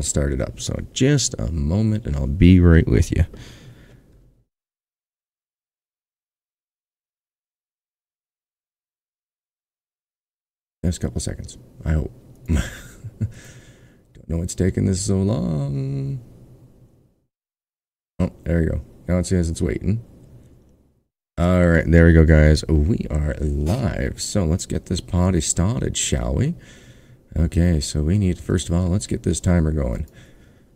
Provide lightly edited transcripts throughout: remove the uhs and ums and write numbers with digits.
I'll start it up. So just a moment and I'll be right with you. Just a couple seconds, I hope. Don't know what's taking this so long. Oh, there you go. Now it says it's waiting. Alright, there we go, guys. We are live. So let's get this party started, shall we? Okay, so we need, first of all, let's get this timer going.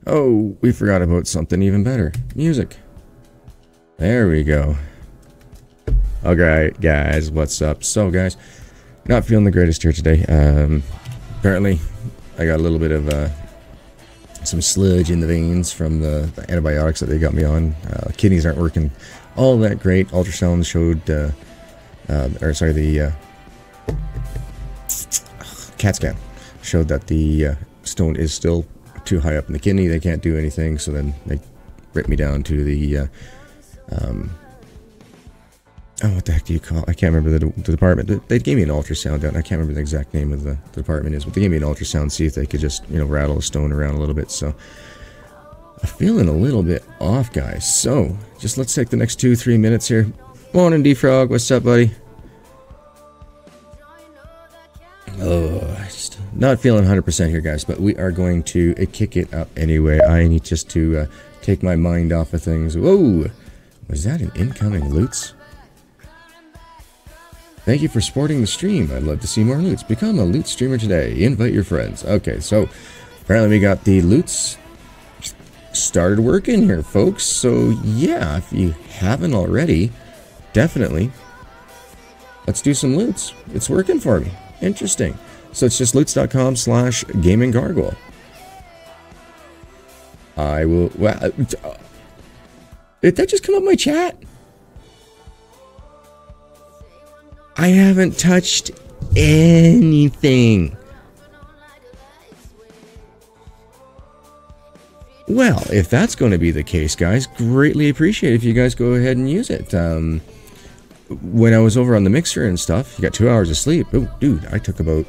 Oh, we forgot about something even better. Music. There we go. Alright, guys, what's up? So, guys, not feeling the greatest here today. Apparently, I got a little bit of some sludge in the veins from the antibiotics that they got me on. Kidneys aren't working all that great. Ultrasound showed, the CAT scan showed that the stone is still too high up in the kidney. They can't do anything, so then they ripped me down to the, oh, what the heck do you call it? I can't remember the department. They gave me an ultrasound down. I can't remember the exact name of the department is, but they gave me an ultrasound, see if they could just, you know, rattle the stone around a little bit. So I'm feeling a little bit off, guys. So just let's take the next 2-3 minutes here. Morning, D-Frog. What's up, buddy? Oh, just not feeling 100% here, guys, but we are going to kick it up anyway. I need just to take my mind off of things. Whoa! Was that an incoming loots? Thank you for supporting the stream. I'd love to see more loots. Become a loot streamer today. Invite your friends. Okay, so apparently we got the loots started working here, folks. So yeah, if you haven't already, definitely let's do some loots. It's working for me. Interesting. So it's just loots.com/GaminGargoyle. I will. Well, did that just come up my chat? I haven't touched anything. Well, if that's going to be the case, guys, greatly appreciate it if you guys go ahead and use it. When I was over on the mixer and stuff, you got 2 hours of sleep. Oh, dude, I took about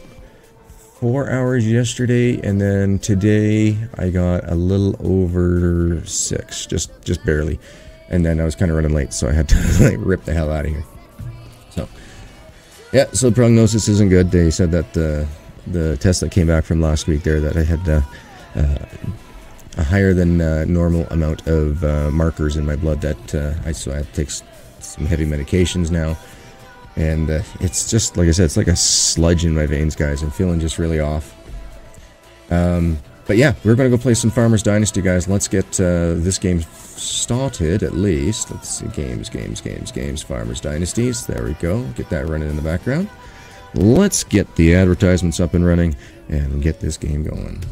4 hours yesterday, and then today I got a little over 6, just barely. And then I was kind of running late, so I had to like rip the hell out of here. So, yeah, so the prognosis isn't good. They said that the test that came back from last week there, that I had a higher than normal amount of markers in my blood that so I have to take some heavy medications now, and it's just, like I said, it's like a sludge in my veins, guys. I'm feeling just really off. But yeah, we're gonna go play some Farmers Dynasty, guys. Let's get this game started at least. Let's see, games, Farmers Dynasties. There we go. Get that running in the background. Let's get the advertisements up and running and get this game going.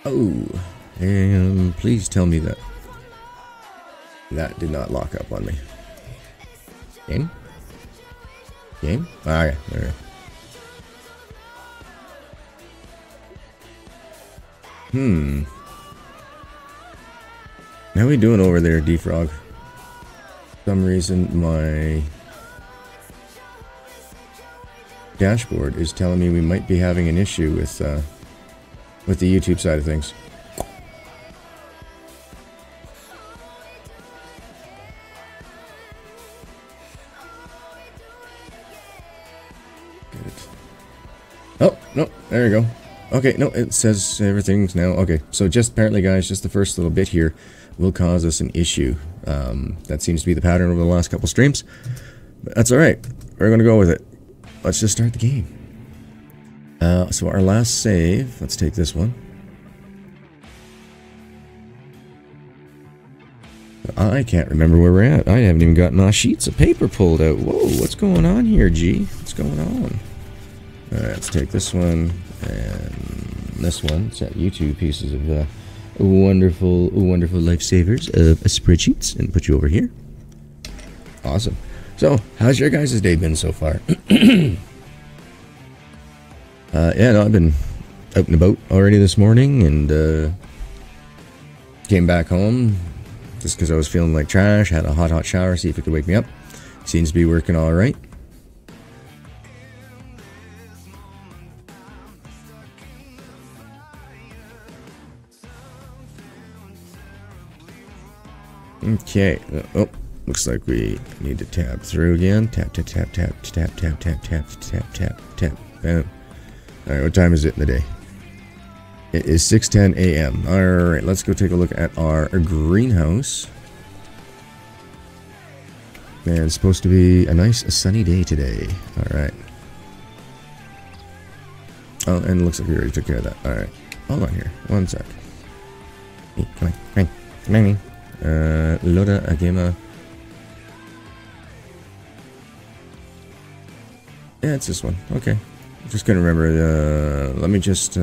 Oh, and please tell me that that did not lock up on me. Game? Game? Ah, yeah, there we go. How we doing over there, D-Frog? For some reason, my dashboard is telling me we might be having an issue with the YouTube side of things. Get it. Oh, no, there you go. Okay, no, it says everything's now. Okay, so just apparently, guys, just the first little bit here will cause us an issue. That seems to be the pattern over the last couple streams. But that's alright. We're going to go with it. Let's just start the game. So our last save, let's take this one. I can't remember where we're at. I haven't even gotten my sheets of paper pulled out. Whoa, what's going on here, G? What's going on? Alright, let's take this one and this one. It's got you two pieces of wonderful lifesavers of spreadsheets, and put you over here. Awesome. So, how's your guys' day been so far? Yeah, no, I've been out and about already this morning, and came back home just because I was feeling like trash. Had a hot shower, see if it could wake me up. Seems to be working all right. Okay. Oh, looks like we need to tab through again. Tap. Bam. Alright, what time is it in the day? It is 6:10 a.m. Alright, let's go take a look at our greenhouse. Man, it's supposed to be a nice sunny day today. Alright. Oh, and it looks like we already took care of that. Alright. Hold on here. One sec. Hey, come on. Loda Agema. Yeah, it's this one. Okay. Just gonna remember let me just I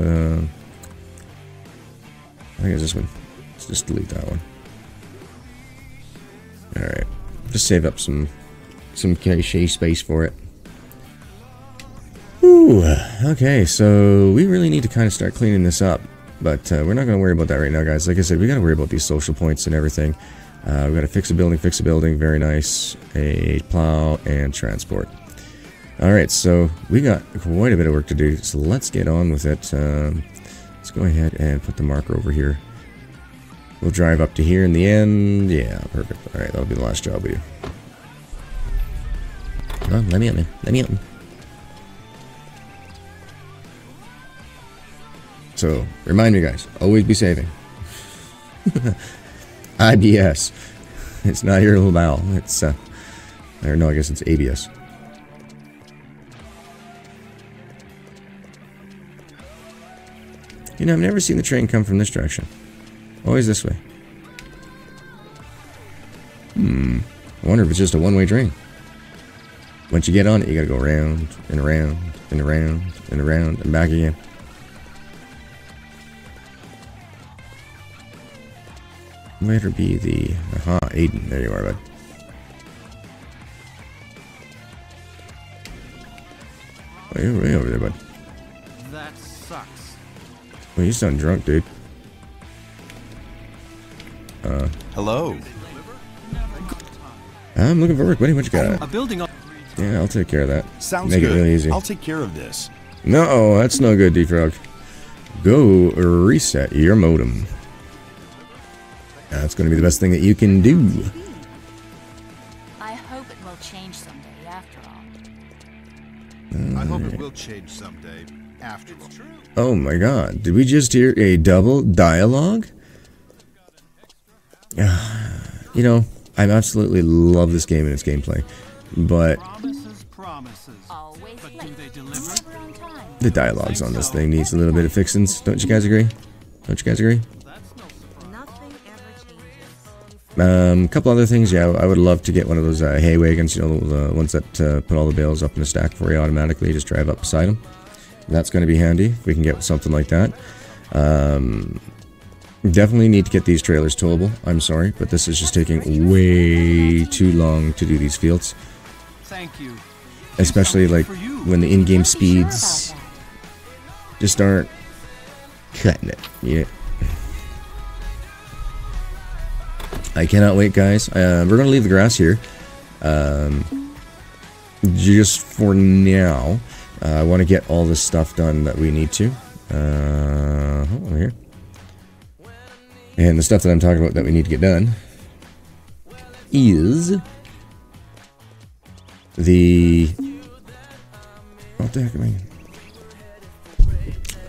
think it's this one. Let's just delete that one. Alright. Just save up some cache space for it. Ooh, okay, so we really need to kind of start cleaning this up. But we're not going to worry about that right now, guys. Like I said, we got to worry about these social points and everything. We got to fix a building, very nice. A plow and transport. Alright, so we got quite a bit of work to do, so let's get on with it. Let's go ahead and put the marker over here. We'll drive up to here in the end. Yeah, perfect. Alright, that'll be the last job we do. Come on, let me out, man. Let me out. So, remind me, guys, always be saving. IBS. It's not your little vowel. It's, or no, I guess it's ABS. You know, I've never seen the train come from this direction. Always this way. I wonder if it's just a one-way train. Once you get on it, you gotta go around, and around, and around, and around, and back again. Better be the... Aha, Aiden. There you are, bud. Oh, you're way over there, bud. That sucks. Well, you sound drunk, dude. Hello. I'm looking for work, buddy. What you got? A building. Yeah, I'll take care of that. Sounds Make good. it really easy. I'll take care of this. No, that's no good, D-Frog. Go reset your modem. That's going to be the best thing that you can do. I hope it will change someday, after all. I hope it will change someday, after all. Oh my god, did we just hear a double dialogue? You know, I absolutely love this game and its gameplay, but Always But do late. they deliver? Never on time. the dialogues on this thing needs a little bit of fixins. Don't you guys agree? Don't you guys agree? Nothing ever changes. A couple other things, yeah, I would love to get one of those hay wagons, you know, the ones that put all the bales up in the stack for you automatically, just drive up beside them. That's going to be handy if we can get something like that. Definitely need to get these trailers towable. I'm sorry, but this is just taking way too long to do these fields. Thank you. Especially like when the in-game speeds just aren't cutting it. Yeah. I cannot wait, guys. We're going to leave the grass here. Just for now. I want to get all this stuff done that we need to. Hold on here. And the stuff that I'm talking about that we need to get done is the... What the heck am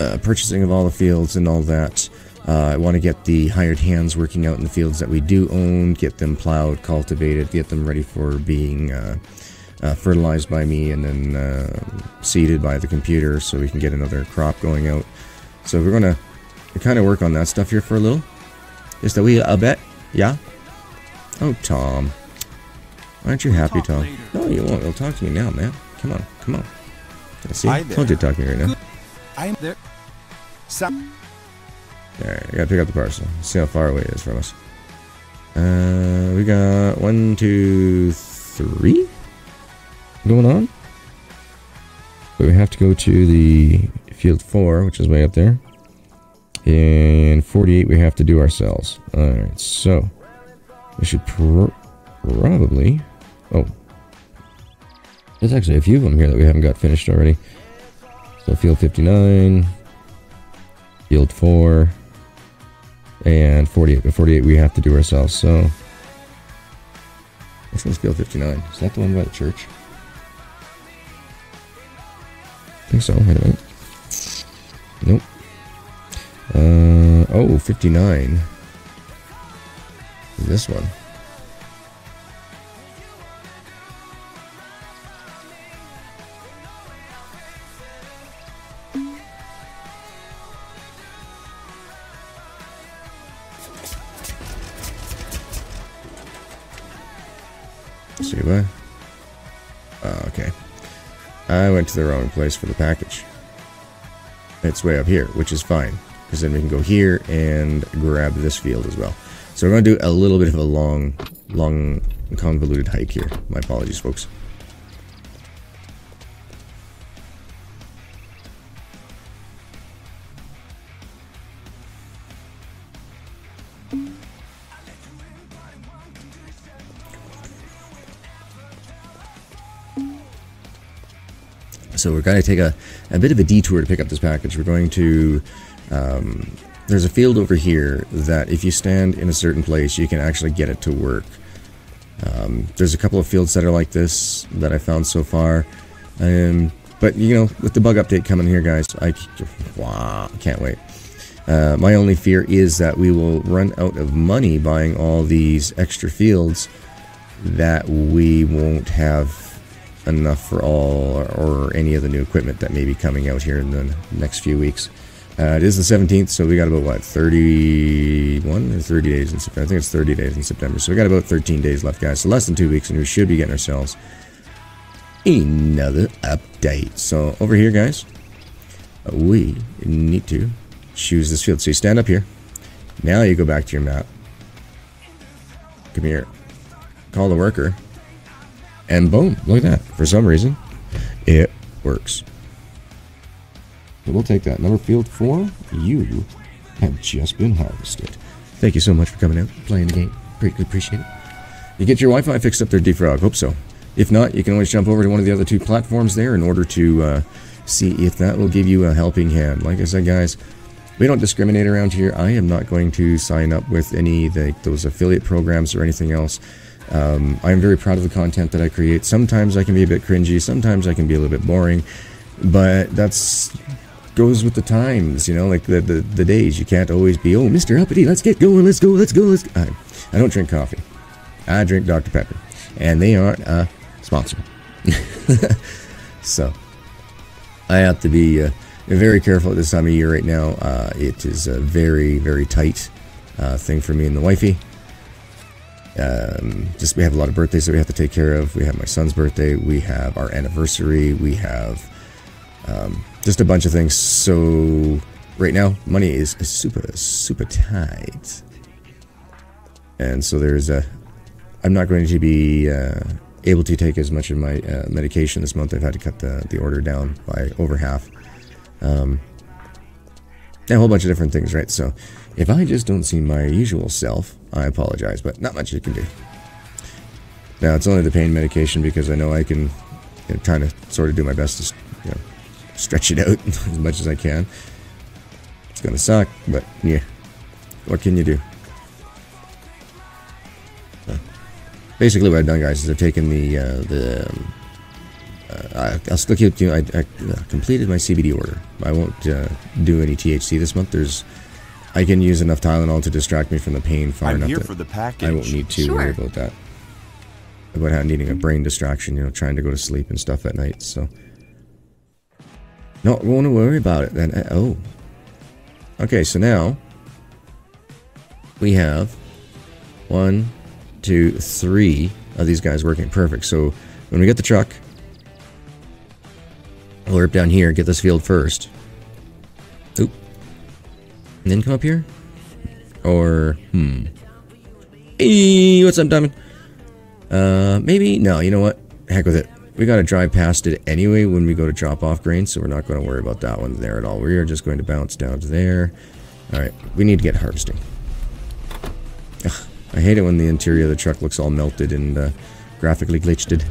I... purchasing of all the fields and all that. I want to get the hired hands working out in the fields that we do own, get them plowed, cultivated, get them ready for being fertilized by me and then seeded by the computer so we can get another crop going out. So we're going to kind of work on that stuff here for a little. Just a wee bit, yeah? Oh, Tom. Aren't you happy, Tom? No, you won't. You'll talk to me now, man. Come on, come on. Let's see. Hi there. Don't you talk to me right now. I'm there. Some. Alright, I gotta pick up the parcel. See how far away it is from us. We got 1, 2, 3 going on. But we have to go to the field 4, which is way up there. And 48 we have to do ourselves. Alright, so we should probably... Oh. There's actually a few of them here that we haven't got finished already. So field 59, field 4, and 48. The 48 we have to do ourselves, so... This one's field 59. Is that the one by the church? I think so. Wait a minute. Nope. Oh, 59. This one. See what? Oh, okay. I went to the wrong place for the package. It's way up here, which is fine, because then we can go here and grab this field as well. So we're going to do a little bit of a long, convoluted hike here. My apologies, folks. So we're going to take a bit of a detour to pick up this package. We're going to... there's a field over here that if you stand in a certain place, you can actually get it to work. There's a couple of fields that are like this that I found so far. But, you know, with the bug update coming here, guys, I can't wait. My only fear is that we will run out of money buying all these extra fields, that we won't have enough for all or any of the new equipment that may be coming out here in the next few weeks. It is the 17th, so we got about, what, 31 or 30 days in September? I think it's 30 days in September, so we got about 13 days left, guys. So less than 2 weeks, and we should be getting ourselves another update. So over here, guys, we need to choose this field. So you stand up here. Now you go back to your map. Come here. Call the worker. And boom, look at that. For some reason, it works. So we'll take that. Number field 4, you have just been harvested. Thank you so much for coming out, playing the game. Greatly appreciate it. You get your Wi-Fi fixed up there, Defrog. Hope so. If not, you can always jump over to one of the other 2 platforms there in order to see if that will give you a helping hand. Like I said, guys, we don't discriminate around here. I am not going to sign up with any of those affiliate programs or anything else. I'm very proud of the content that I create. Sometimes I can be a bit cringy, sometimes I can be a little bit boring, but that's goes with the times, you know, like the days. You can't always be, oh, Mr. Uppity, let's get going, let's go. I don't drink coffee. I drink Dr. Pepper, and they aren't a sponsor. So I have to be very careful at this time of year right now. It is a very, very tight thing for me and the wifey. Just we have a lot of birthdays that we have to take care of. We have my son's birthday, we have our anniversary, we have just a bunch of things. So right now money is super tight, and so there's I'm not going to be able to take as much of my medication this month. I've had to cut the order down by over half, and a whole bunch of different things, right? So if I just don't see my usual self, I apologize, but not much you can do. Now, it's only the pain medication because I know I can, trying to sort of do my best to, stretch it out as much as I can. It's gonna suck, but yeah, what can you do? Basically, what I've done, guys, is I've taken I'll still keep, I completed my CBD order. I won't do any THC this month. I can use enough Tylenol to distract me from the pain far enough here that for the package. I won't need to worry about that. About needing a brain distraction, trying to go to sleep and stuff at night. So, not going to worry about it then. Oh, okay. So now we have 1, 2, 3 of these guys working perfect. So when we get the truck We'll rip down here, get this field first. Oop. And then come up here? Or, Hey, what's up, Diamond? Maybe? No, you know what? Heck with it. We gotta drive past it anyway when we go to drop off grain, so we're not going to worry about that one there at all. We are just going to bounce down to there. Alright, we need to get harvesting. Ugh, I hate it when the interior of the truck looks all melted and graphically glitched.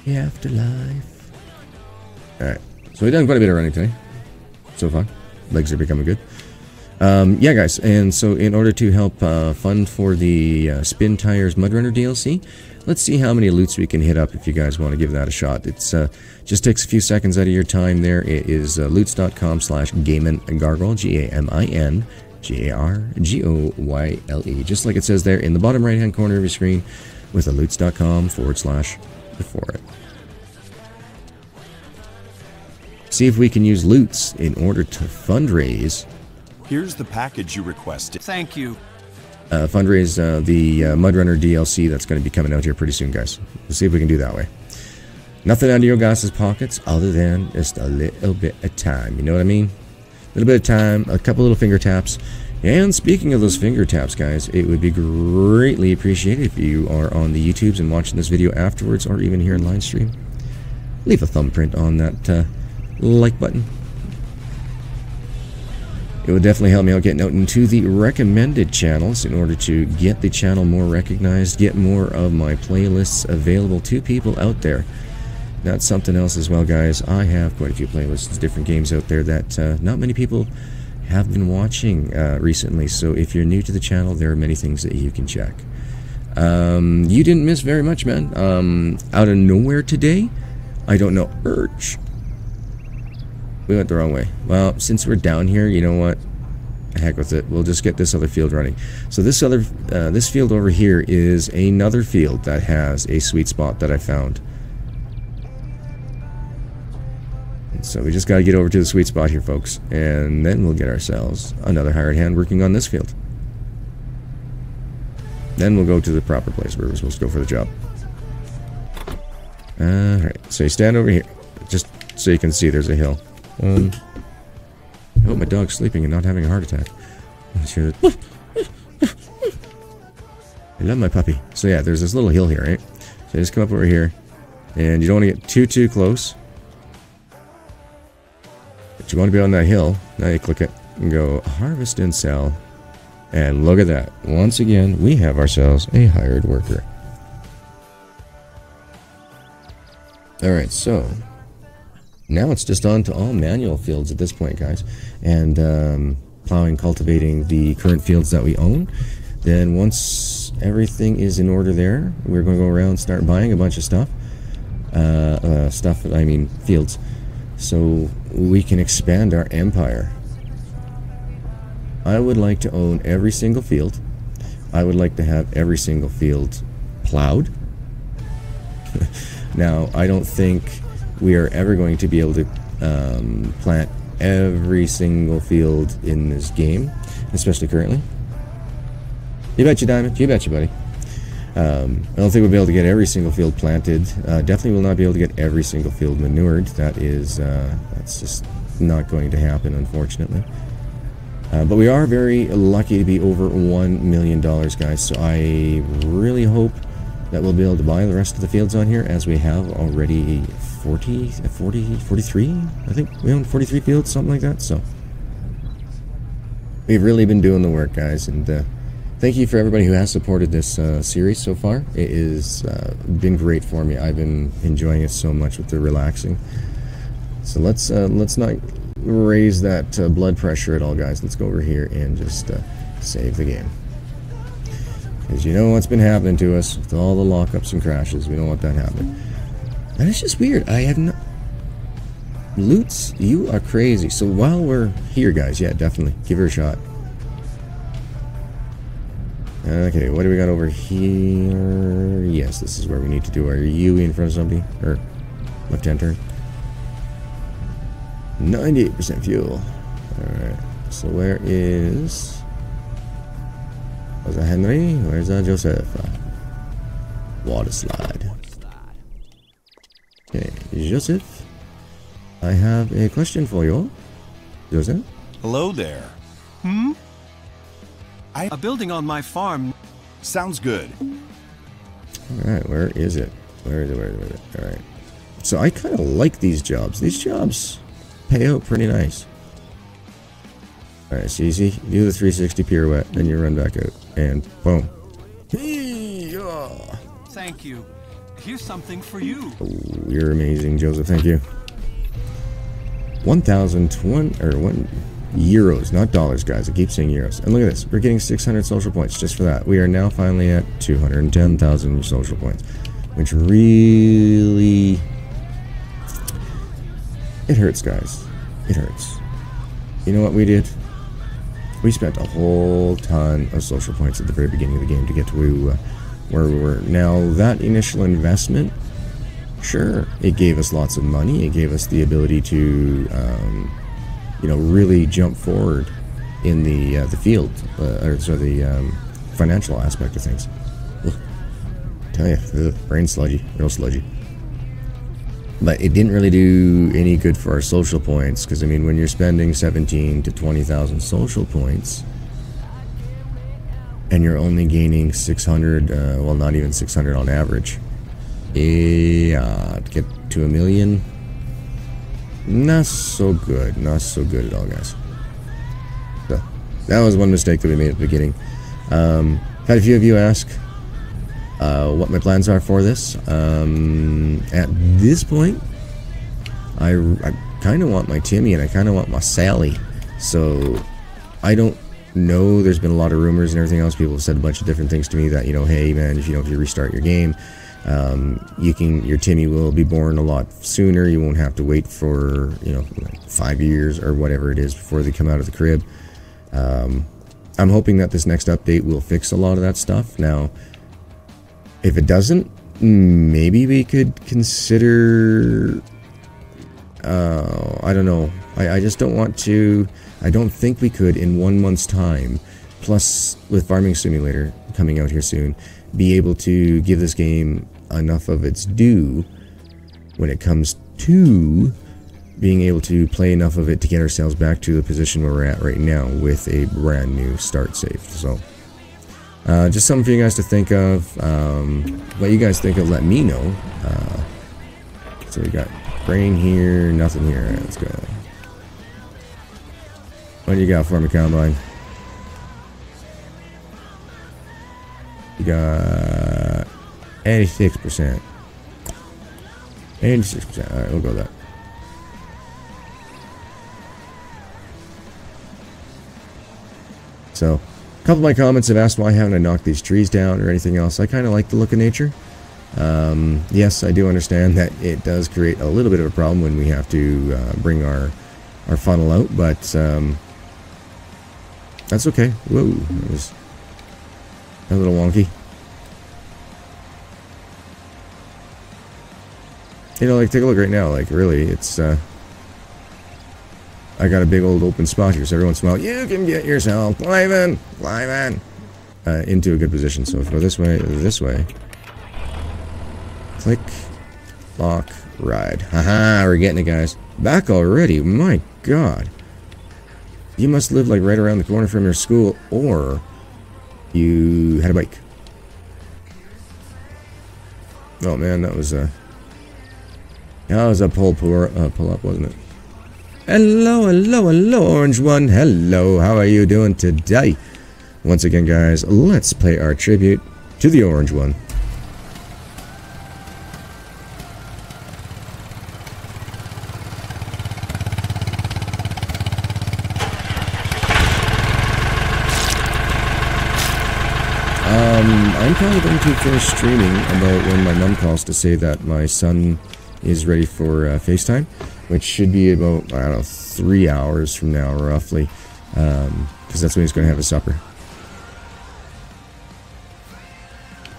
The afterlife. Alright, so we've done quite a bit of running today. So far. Legs are becoming good. Yeah, guys, and so in order to help fund for the Spin Tires Mudrunner DLC, let's see how many loots we can hit up if you guys want to give that a shot. It's just takes a few seconds out of your time there. It is loots.com/GaminGargoyle, GaminGargoyle, just like it says there in the bottom right-hand corner of your screen with a loots.com / before it. See if we can use loots in order to fundraise. Here's the package you requested. Thank you. Fundraise the Mudrunner DLC that's going to be coming out here pretty soon, guys. We'll see if we can do that way. Nothing out of your guys' pockets other than just a little bit of time. You know what I mean? A little bit of time, a couple little finger taps. And speaking of those finger taps, guys, it would be greatly appreciated if you are on the YouTubes and watching this video afterwards or even here in live stream. Leave a thumbprint on that like button. It would definitely help me out getting out into the recommended channels in order to get the channel more recognized, get more of my playlists available to people out there. That's something else as well, guys. I have quite a few playlists, different games out there that not many people have been watching recently. So if you're new to the channel, there are many things that you can check. You didn't miss very much, man. Out of nowhere today, I don't know. We went the wrong way. Well, since we're down here, you know what? Heck with it. We'll just get this other field running. So this field over here is another field that has a sweet spot that I found. And so we just got to get over to the sweet spot here, folks, and then we'll get ourselves another hired hand working on this field. Then we'll go to the proper place where we're supposed to go for the job. Alright, so you stand over here, just so you can see there's a hill. I hope my dog's sleeping and not having a heart attack. Let's hear it. I love my puppy. So yeah, there's this little hill here, right? So you just come up over here, and you don't want to get too close. But you want to be on that hill. Now you click it and go harvest and sell. And look at that. Once again, we have ourselves a hired worker. Alright, so now it's just on to all manual fields at this point, guys. And plowing, cultivating the current fields that we own. Then once everything is in order there, we're going to go around and start buying a bunch of stuff. Fields. So we can expand our empire. I would like to own every single field. I would like to have every single field plowed. Now, I don't think we are ever going to be able to plant every single field in this game, especially currently. You betcha, Diamond. You betcha, buddy. I don't think we'll be able to get every single field planted. Definitely will not be able to get every single field manured. That's just not going to happen, unfortunately. But we are very lucky to be over $1 million, guys. So I really hope that we'll be able to buy the rest of the fields on here, as we have already 43, I think we own 43 fields, something like that. So we've really been doing the work, guys, and thank you for everybody who has supported this series so far. It has been great for me. I've been enjoying it so much with the relaxing. So let's not raise that blood pressure at all, guys. Let's go over here and just save the game. Because you know what's been happening to us with all the lockups and crashes. We don't want that happening. And it's just weird. I have no... Loots, you are crazy. So while we're here, guys, yeah, definitely. Give her a shot. Okay, what do we got over here? Yes, this is where we need to do our U in front of somebody. Or left-hand turn. 98% fuel. Alright, so where is... Was that Henry? Where's that Joseph? Water slide. Okay, Joseph. I have a question for you. Joseph? Hello there. A building on my farm. Sounds good. Alright, where is it? Where is it? Alright. So I kind of like these jobs. These jobs pay out pretty nice. Alright, so you see, you do the 360 pirouette, then you run back out, and boom. Thank you. Here's something for you. Oh, you're amazing, Joseph. Thank you. 1,020 or 1 euros, not dollars, guys. I keep saying euros. And look at this. We're getting 600 social points just for that. We are now finally at 210,000 social points, which really, it hurts, guys. It hurts. You know what we did? We spent a whole ton of social points at the very beginning of the game to get to where we were. Now, that initial investment, sure, it gave us lots of money. It gave us the ability to, you know, really jump forward in the field, or so the financial aspect of things. Ugh. Tell you, brain sludgy, real sludgy. But it didn't really do any good for our social points, because I mean, when you're spending 17 to 20,000 social points, and you're only gaining 600, well, not even 600 on average. Yeah, to get to 1 million, not so good. Not so good at all, guys. So, that was one mistake that we made at the beginning. Had a few of you ask what my plans are for this. At this point, I kind of want my Timmy and I kind of want my Sally. So, I don't know. There's been a lot of rumors and everything else. People have said a bunch of different things to me that, you know, hey man, if you restart your game, your Timmy will be born a lot sooner. You won't have to wait for, you know, like 5 years or whatever it is before they come out of the crib. I'm hoping that this next update will fix a lot of that stuff. Now, if it doesn't, maybe we could consider, I don't know. I just don't want to. I don't think we could in 1 month's time, plus with Farming Simulator coming out here soon, be able to give this game enough of its due when it comes to being able to play enough of it to get ourselves back to the position where we're at right now with a brand new start save. So just something for you guys to think of. What you guys think of, let me know. So we got grain here, nothing here. Right, let's go. What do you got for me, Combine? You got 86%. 86%. Alright, we'll go with that. So, a couple of my comments have asked why haven't I knocked these trees down or anything else. I kind of like the look of nature. Yes, I do understand that it does create a little bit of a problem when we have to bring our funnel out, but that's okay. Whoa, that was a little wonky. You know, like, take a look right now. Like, really, it's, I got a big old open spot here, so every once in a while, you can get yourself climbing into a good position. So if we go this way, click, lock, ride. Haha, we're getting it, guys. Back already? My God. You must live, like, right around the corner from your school, or you had a bike. Oh, man, that was a pull-up, wasn't it? Hello, Orange One. Hello, how are you doing today? Once again, guys, let's pay our tribute to the Orange One. I'm probably going to finish streaming about when my mom calls to say that my son is ready for FaceTime, which should be about, I don't know, 3 hours from now, roughly, because that's when he's going to have his supper.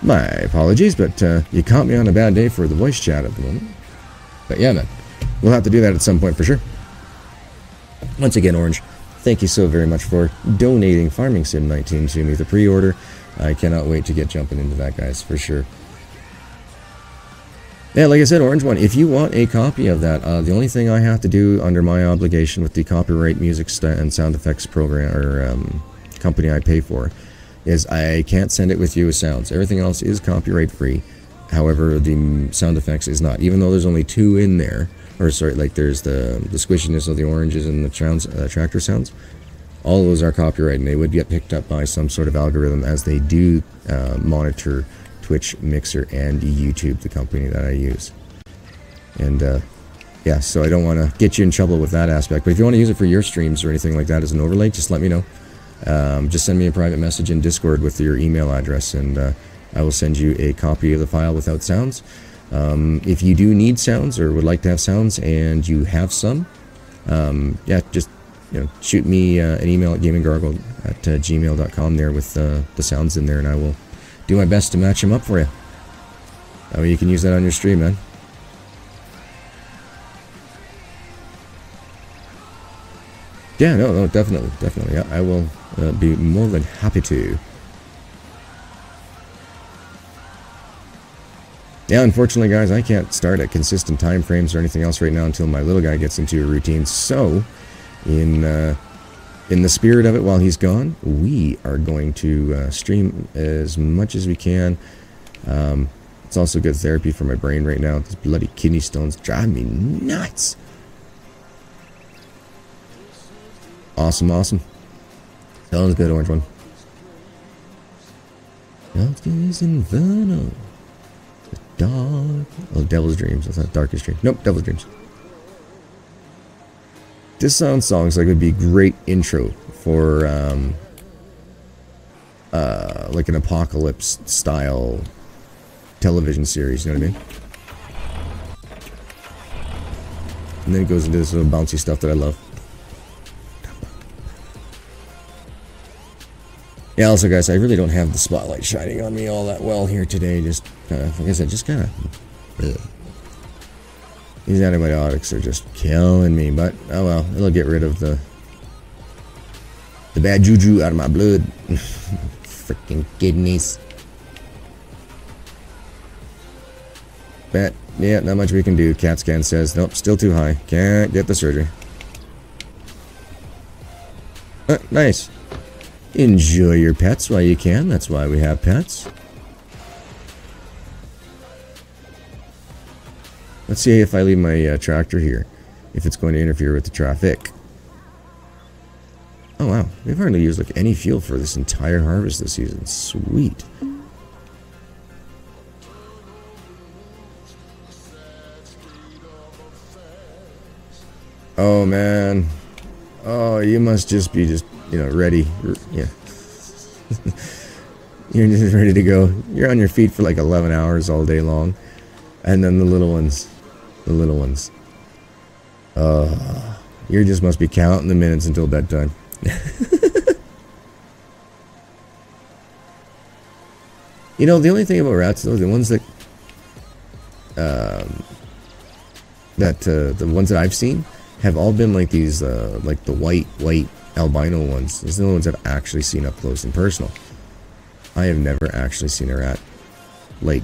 My apologies, but you caught me on a bad day for the voice chat at the moment. But yeah, man, we'll have to do that at some point for sure. Once again, Orange, thank you so very much for donating Farming Sim 19 to me, the pre-order. I cannot wait to get jumping into that, guys, for sure. Yeah, like I said, Orange One, if you want a copy of that, the only thing I have to do under my obligation with the copyright music and sound effects program or company I pay for is I can't send it with you as sounds. Everything else is copyright free. However, the sound effects is not. Even though there's only 2 in there, or sorry, like there's the squishiness of the oranges and the tractor sounds. All of those are copyright, and they would get picked up by some sort of algorithm as they do monitor Twitch, Mixer, and YouTube, the company that I use. And yeah, so I don't want to get you in trouble with that aspect. But if you want to use it for your streams or anything like that as an overlay, just let me know. Just send me a private message in Discord with your email address, and I will send you a copy of the file without sounds. If you do need sounds or would like to have sounds and you have some, yeah, just shoot me an email at GaminGargoyle at gmail.com there with the sounds in there, and I will do my best to match them up for you. That way you can use that on your stream, man. Yeah, no, definitely. Yeah, I will be more than happy to. Yeah, unfortunately, guys, I can't start at consistent time frames or anything else right now until my little guy gets into a routine. So, in the spirit of it, while he's gone, we are going to stream as much as we can. It's also good therapy for my brain right now. These bloody kidney stones drive me nuts. Awesome. Sounds good, Orange One. Sounds good as Inferno. The dark. Oh, Devil's Dreams. I thought Darkest Dreams. Nope, Devil's Dreams. This sounds like it would be a great intro for like an apocalypse style television series, you know what I mean? And then it goes into this little bouncy stuff that I love. Yeah, also guys, I really don't have the spotlight shining on me all that well here today. Just like I said, just kind of these antibiotics are just killing me, but oh well, it'll get rid of the bad juju out of my blood. Freaking kidneys. But yeah, not much we can do. CAT scan says nope, still too high. Can't get the surgery. Nice. Enjoy your pets while you can. That's why we have pets. Let's see if I leave my tractor here, if it's going to interfere with the traffic. Oh wow, we've hardly used like any fuel for this entire harvest this season. Sweet. Oh man. Oh, you must just be ready. Yeah. You're just ready to go. You're on your feet for like 11 hours all day long. And then the little ones. You just must be counting the minutes until bedtime. You know, the only thing about rats, though, the ones that the ones that I've seen have all been like these, like the white albino ones. These are the ones I've actually seen up close and personal. I have never actually seen a rat. Like,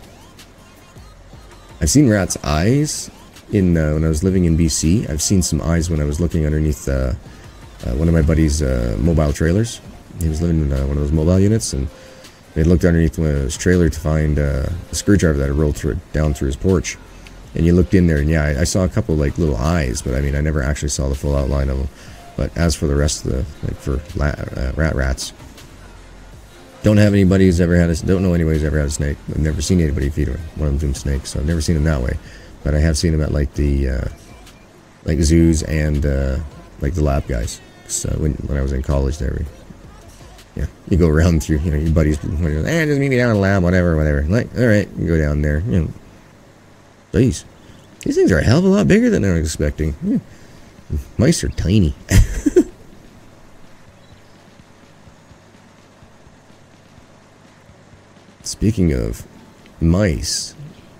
I've seen rats' eyes in when I was living in BC. I've seen some eyes when I was looking underneath one of my buddy's mobile trailers. He was living in one of those mobile units, and they looked underneath his trailer to find a screwdriver that had rolled down through his porch. And you looked in there, and yeah, I saw a couple like little eyes, but I mean, I never actually saw the full outline of them. But as for the rest of the, like for rats, don't know anybody who's ever had a snake. I've never seen anybody feed one of them snakes, so I've never seen them that way. But I have seen them at like the like zoos and like the lab guys. So when I was in college, there, yeah, you go around through, your buddies, just meet me down in the lab, whatever. Like, all right, you go down there, Please, these things are a hell of a lot bigger than I was expecting. Mice are tiny. Speaking of mice,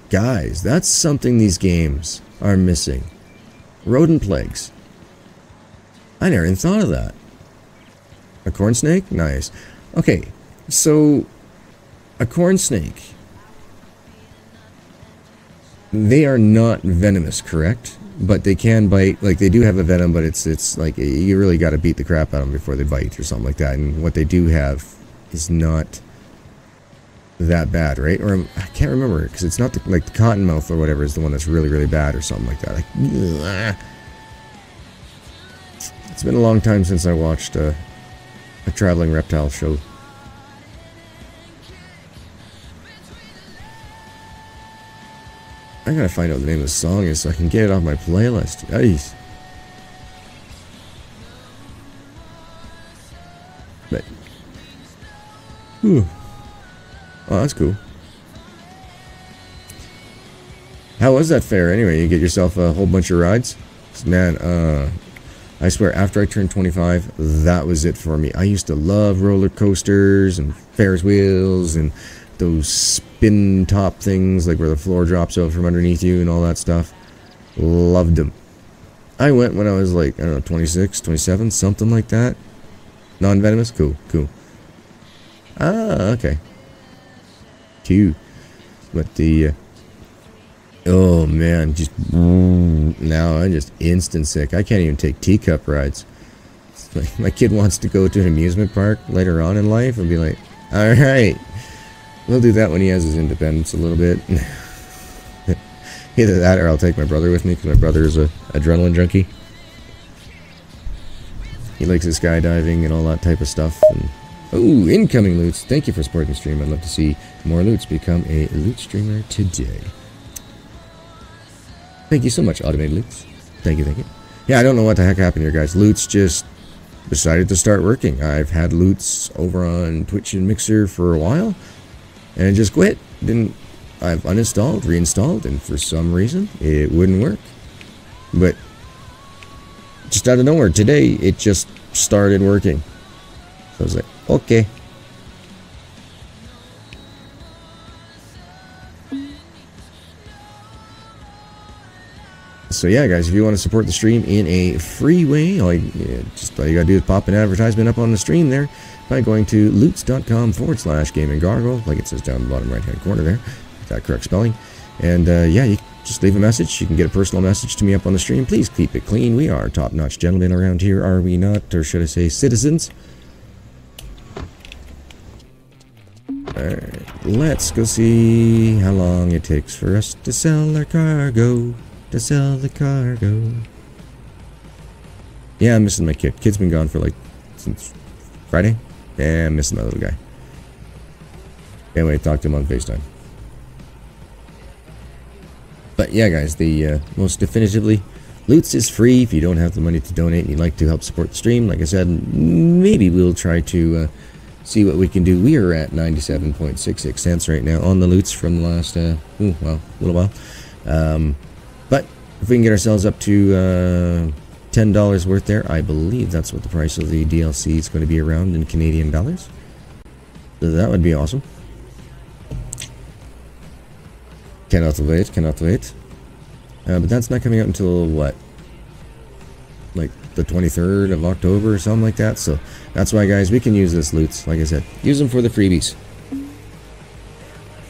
guys, that's something these games are missing. Rodent plagues. I never even thought of that. A corn snake? Nice. Okay, so a corn snake. They are not venomous, correct? But they can bite. Like, they do have a venom, but it's like you really got to beat the crap out of them before they bite or something like that. And what they do have is not that bad, right? Or I can't remember, because it's not like the cottonmouth or whatever is the one that's really, really bad or something like that. Like, it's been a long time since I watched a traveling reptile show. I gotta find out the name of the song is so I can get it off my playlist. Yikes. But, whew. Oh, that's cool. How was that fair anyway? You get yourself a whole bunch of rides? Man, I swear, after I turned 25, that was it for me. I used to love roller coasters and Ferris wheels and those spin top things, like where the floor drops out from underneath you and all that stuff. Loved them. I went when I was like, I don't know, 26, 27, something like that. Non-venomous? Cool, cool. Ah, okay. Cute. But the, oh man, just, now I'm just instant sick. I can't even take teacup rides. It's like, my kid wants to go to an amusement park later on in life and be like, alright, we'll do that when he has his independence a little bit. Either that or I'll take my brother with me, because my brother is a adrenaline junkie. He likes his skydiving and all that type of stuff. And, oh, incoming loots. Thank you for supporting the stream. I'd love to see more loots. Become a loot streamer today. Thank you so much, Automated Loots. Thank you, thank you. Yeah, I don't know what the heck happened here, guys. Loots just decided to start working. I've had Loots over on Twitch and Mixer for a while, and it just quit. I've uninstalled, reinstalled, and for some reason, it wouldn't work. But just out of nowhere, today, it just started working. So I was like, okay. So yeah, guys, if you want to support the stream in a free way, all you gotta do is pop an advertisement up on the stream there by going to loots.com/GaminGargoyle, like it says down in the bottom right-hand corner there, with that correct spelling. And yeah, you just leave a message. You can get a personal message to me up on the stream. Please keep it clean. We are top-notch gentlemen around here, are we not? Or should I say citizens? Alright, let's go see how long it takes for us to sell our cargo. To sell the cargo. Yeah, I'm missing my kid. Kid's been gone for like since Friday. Yeah, I'm missing my little guy. Can't wait to talk to him on FaceTime. But yeah, guys, the most definitively, Loots is free if you don't have the money to donate and you'd like to help support the stream. Like I said, maybe we'll try to see what we can do. We are at 97.66 cents right now on the Loots from the last, well, little while. But if we can get ourselves up to $10 worth there, I believe that's what the price of the DLC is going to be around in Canadian dollars. So that would be awesome. Cannot wait, cannot wait. But that's not coming out until what? Like the 23rd of October or something like that. So that's why, guys, we can use this Loots. Like I said, use them for the freebies.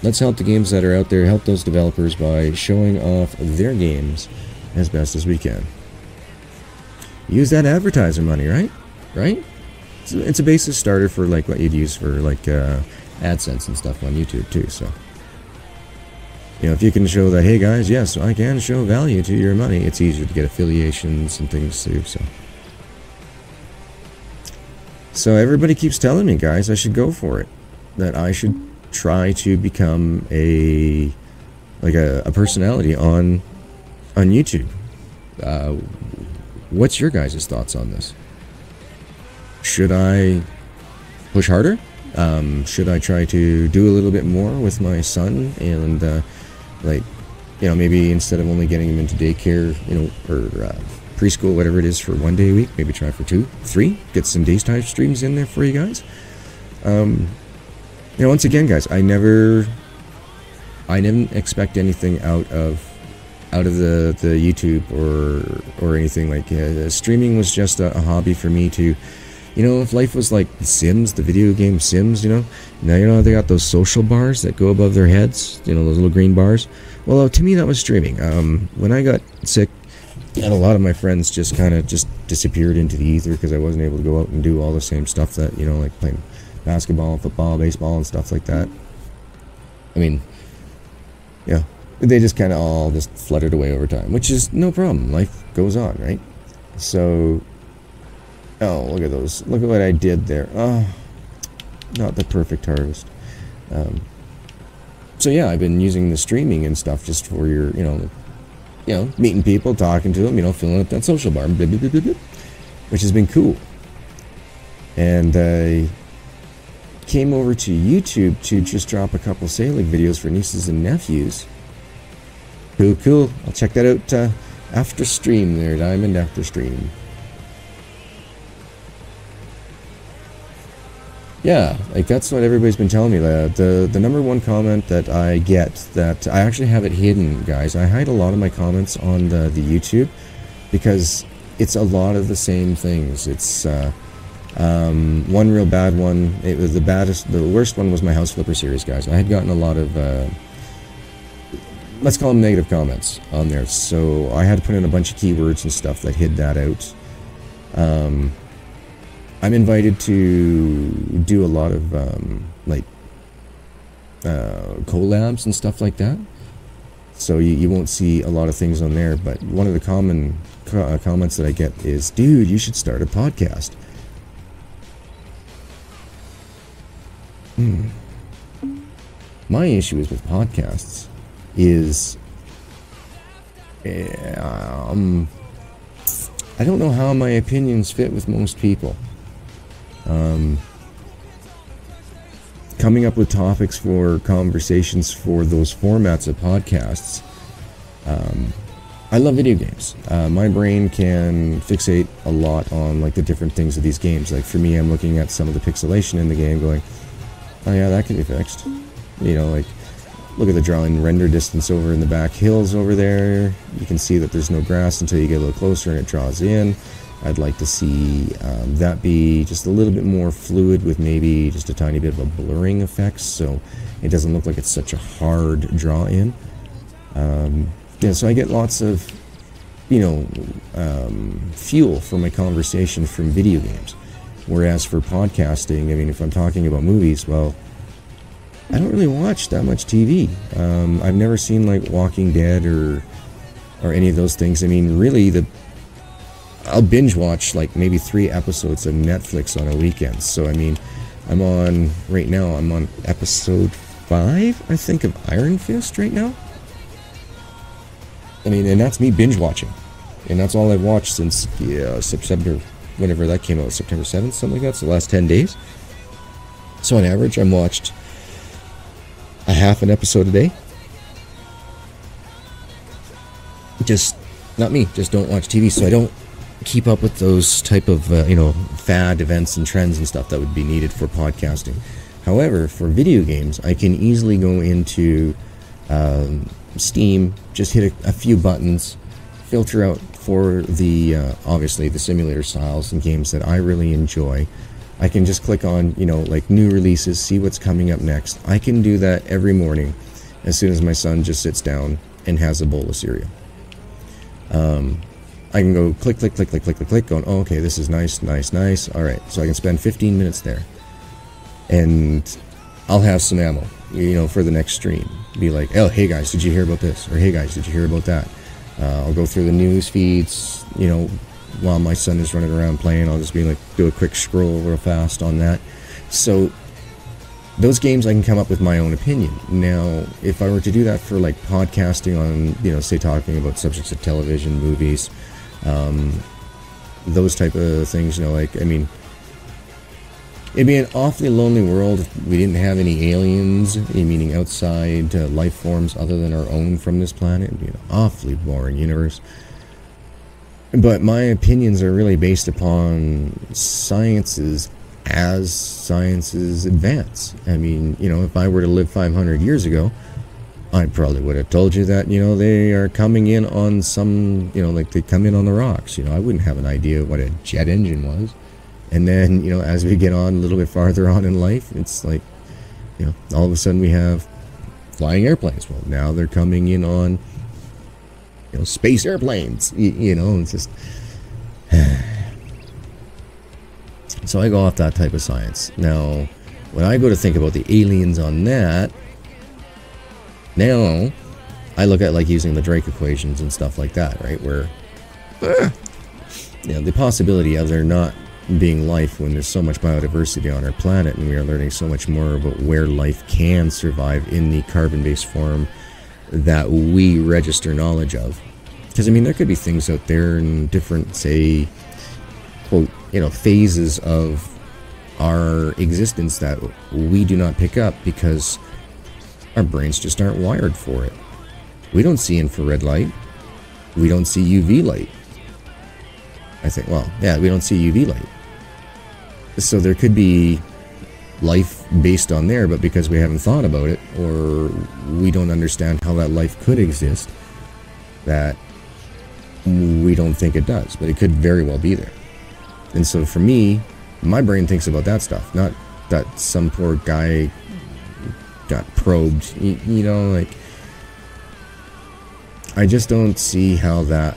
Let's help the games that are out there, help those developers by showing off their games as best as we can. Use that advertiser money, right? Right? It's a basis starter for like what you'd use for like AdSense and stuff on YouTube too, so. You know, if you can show that, hey guys, yes, I can show value to your money, it's easier to get affiliations and things too, so. So everybody keeps telling me, guys, I should go for it. That I should try to become a personality on YouTube. What's your guys' thoughts on this? Should I push harder? Should I try to do a little bit more with my son and like, you know, maybe instead of only getting him into daycare, you know, or preschool, whatever it is, for 1 day a week, maybe try for 2, 3, get some daytime streams in there for you guys. You know, once again, guys, I didn't expect anything out of the YouTube or anything like streaming was just a hobby for me to You know, if life was like Sims, the video game Sims, you know, now you know they got those social bars that go above their heads, you know, those little green bars. Well, to me that was streaming. When I got sick, and a lot of my friends just kind of just disappeared into the ether because I wasn't able to go out and do all the same stuff that, you know, like playing basketball, football, baseball, and stuff like that. I mean, yeah, they just kind of all just fluttered away over time, which is no problem. Life goes on, right? So, oh, look at those. Look at what I did there. Oh, not the perfect harvest. So yeah, I've been using the streaming and stuff just for your, you know, meeting people, talking to them, you know, filling up that social bar, blah, blah, blah, blah, blah, which has been cool. And I came over to YouTube to just drop a couple sailing videos for nieces and nephews. Cool, cool. I'll check that out after stream there, Diamond, after stream. Yeah, like that's what everybody's been telling me. The number one comment that I get, that I actually have it hidden, guys. I hide a lot of my comments on the YouTube because it's a lot of the same things. It's one real bad one. It was the worst one was my House Flipper series, guys. I had gotten a lot of let's call them negative comments on there, so I had to put in a bunch of keywords and stuff that hid that out. I'm invited to do a lot of collabs and stuff like that, so you won't see a lot of things on there. But one of the common comments that I get is, dude, you should start a podcast. My issue is with podcasts is I don't know how my opinions fit with most people. Coming up with topics for conversations for those formats of podcasts. I love video games. My brain can fixate a lot on like the different things of these games. Like for me, I'm looking at some of the pixelation in the game going, oh yeah, that can be fixed. You know, like look at the drawing render distance over in the back hills over there. You can see that there's no grass until you get a little closer and it draws in. I'd like to see that be just a little bit more fluid with maybe just a tiny bit of a blurring effect, so it doesn't look like it's such a hard draw in. Yeah, so I get lots of, you know, fuel for my conversation from video games. Whereas for podcasting, I mean, if I'm talking about movies, well, I don't really watch that much TV. I've never seen like Walking Dead or any of those things. I mean, really, I'll binge watch like maybe 3 episodes of Netflix on a weekend. So I mean, right now I'm on episode 5, I think, of Iron Fist right now. I mean, and that's me binge watching, and that's all I've watched since September, whenever that came out, September 7th, something like that. So the last 10 days. So on average, I'm watched a half an episode a day. Just not me. Just don't watch TV, so I don't keep up with those type of you know, fad events and trends and stuff that would be needed for podcasting. However, for video games, I can easily go into Steam, just hit a few buttons, filter out for the obviously the simulator styles and games that I really enjoy. I can just click on, you know, like new releases, see what's coming up next. I can do that every morning as soon as my son just sits down and has a bowl of cereal. I can go click, click, click, click, click, click, click, going, oh, okay, this is nice, nice, nice. All right, so I can spend 15 minutes there. And I'll have some ammo, you know, for the next stream. Be like, oh, hey guys, did you hear about this? Or hey guys, did you hear about that? I'll go through the news feeds, you know, while my son is running around playing. I'll just be like, do a quick scroll real fast on that. So those games, I can come up with my own opinion. Now, if I were to do that for like podcasting on, you know, say talking about subjects of television, movies, those type of things, you know, like, I mean, it'd be an awfully lonely world if we didn't have any aliens, meaning outside life forms other than our own from this planet. It'd be an awfully boring universe. But my opinions are really based upon sciences as sciences advance. I mean, you know, if I were to live 500 years ago, I probably would have told you that, you know, they are coming in on some, you know, like they come in on the rocks. You know, I wouldn't have an idea what a jet engine was. And then, you know, as we get on a little bit farther on in life, it's like, you know, all of a sudden we have flying airplanes. Well, now they're coming in on, you know, space airplanes. You know, it's just... So I go off that type of science. Now, when I go to think about the aliens on that, now I look at like using the Drake equations and stuff like that, right? Where, you know, the possibility of there not being life when there's so much biodiversity on our planet, and we are learning so much more about where life can survive in the carbon-based form that we register knowledge of. Because, I mean, there could be things out there in different, say, quote, you know, phases of our existence that we do not pick up because our brains just aren't wired for it. We don't see infrared light. We don't see UV light. I think, well, yeah, we don't see UV light. So there could be life based on there, but because we haven't thought about it, or we don't understand how that life could exist, that we don't think it does, but it could very well be there. And so for me, my brain thinks about that stuff, not that some poor guy got probed. You know, like, I just don't see how that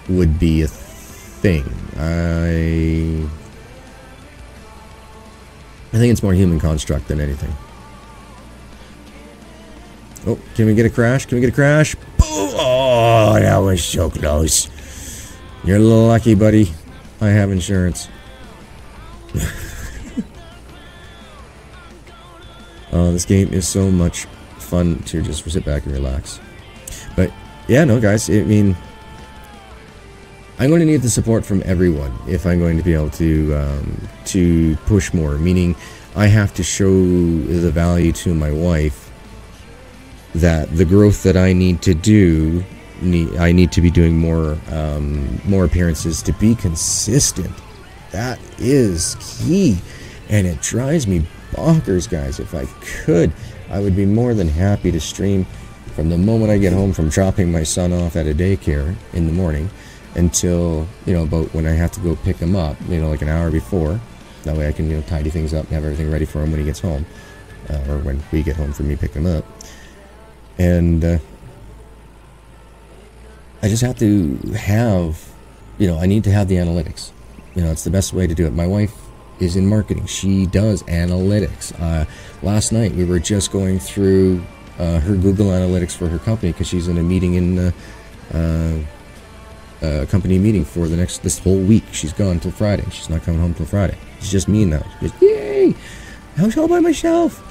would be a thing. I think it's more human construct than anything. Oh, can we get a crash? Can we get a crash? Oh, that was so close. You're lucky, buddy. I have insurance. Oh, this game is so much fun to just sit back and relax. But yeah, no, guys, I mean, I'm going to need the support from everyone if I'm going to be able to push more. Meaning, I have to show the value to my wife that the growth that I need to do, I need to be doing more appearances to be consistent. That is key, and it drives me bonkers, guys. If I could, I would be more than happy to stream from the moment I get home from dropping my son off at a daycare in the morning until, you know, about when I have to go pick him up, you know, like an hour before. That way I can, you know, tidy things up and have everything ready for him when he gets home, or when we get home for me pick him up. And I just have to have, you know, I need to have the analytics. You know, it's the best way to do it. My wife is in marketing. She does analytics. Last night we were just going through her Google Analytics for her company because she's in a meeting in a company meeting for this whole week. She's gone till Friday. She's not coming home till Friday. It's just me now. She goes, yay! House all by myself.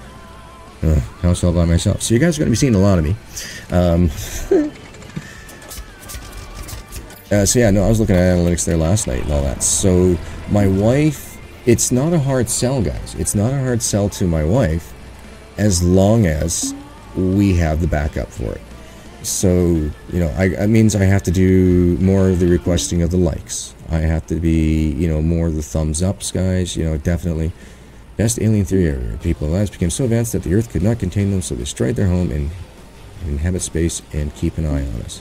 House all by myself. So you guys are going to be seeing a lot of me. So yeah, no, I was looking at analytics there last night and all that. So my wife, it's not a hard sell, guys. It's not a hard sell to my wife as long as we have the backup for it. So, you know, it means I have to do more of the requesting of the likes. I have to be, you know, more of the thumbs ups, guys. You know, definitely. Best alien theory ever. People lives became so advanced that the Earth could not contain them, so they destroyed their home and inhabit space and keep an eye on us.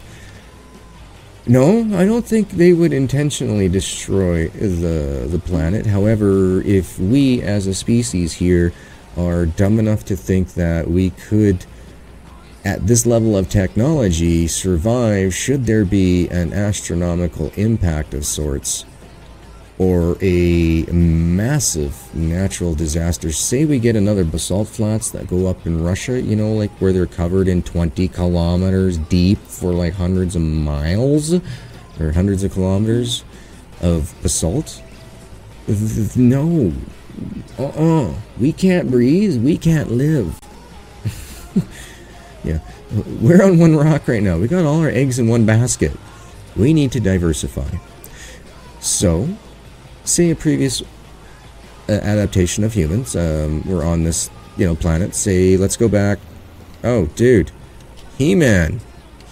No, I don't think they would intentionally destroy the planet. However, if we as a species here are dumb enough to think that we could, at this level of technology, survive should there be an astronomical impact of sorts, or a massive natural disaster. Say we get another basalt flats that go up in Russia, you know, like where they're covered in 20 kilometers deep for like hundreds of miles, or hundreds of kilometers of basalt. No. We can't breathe. We can't live. Yeah. We're on one rock right now. We got all our eggs in one basket. We need to diversify. So, say a previous adaptation of humans were on this, you know, planet. Say, let's go back. Oh, dude. He-Man.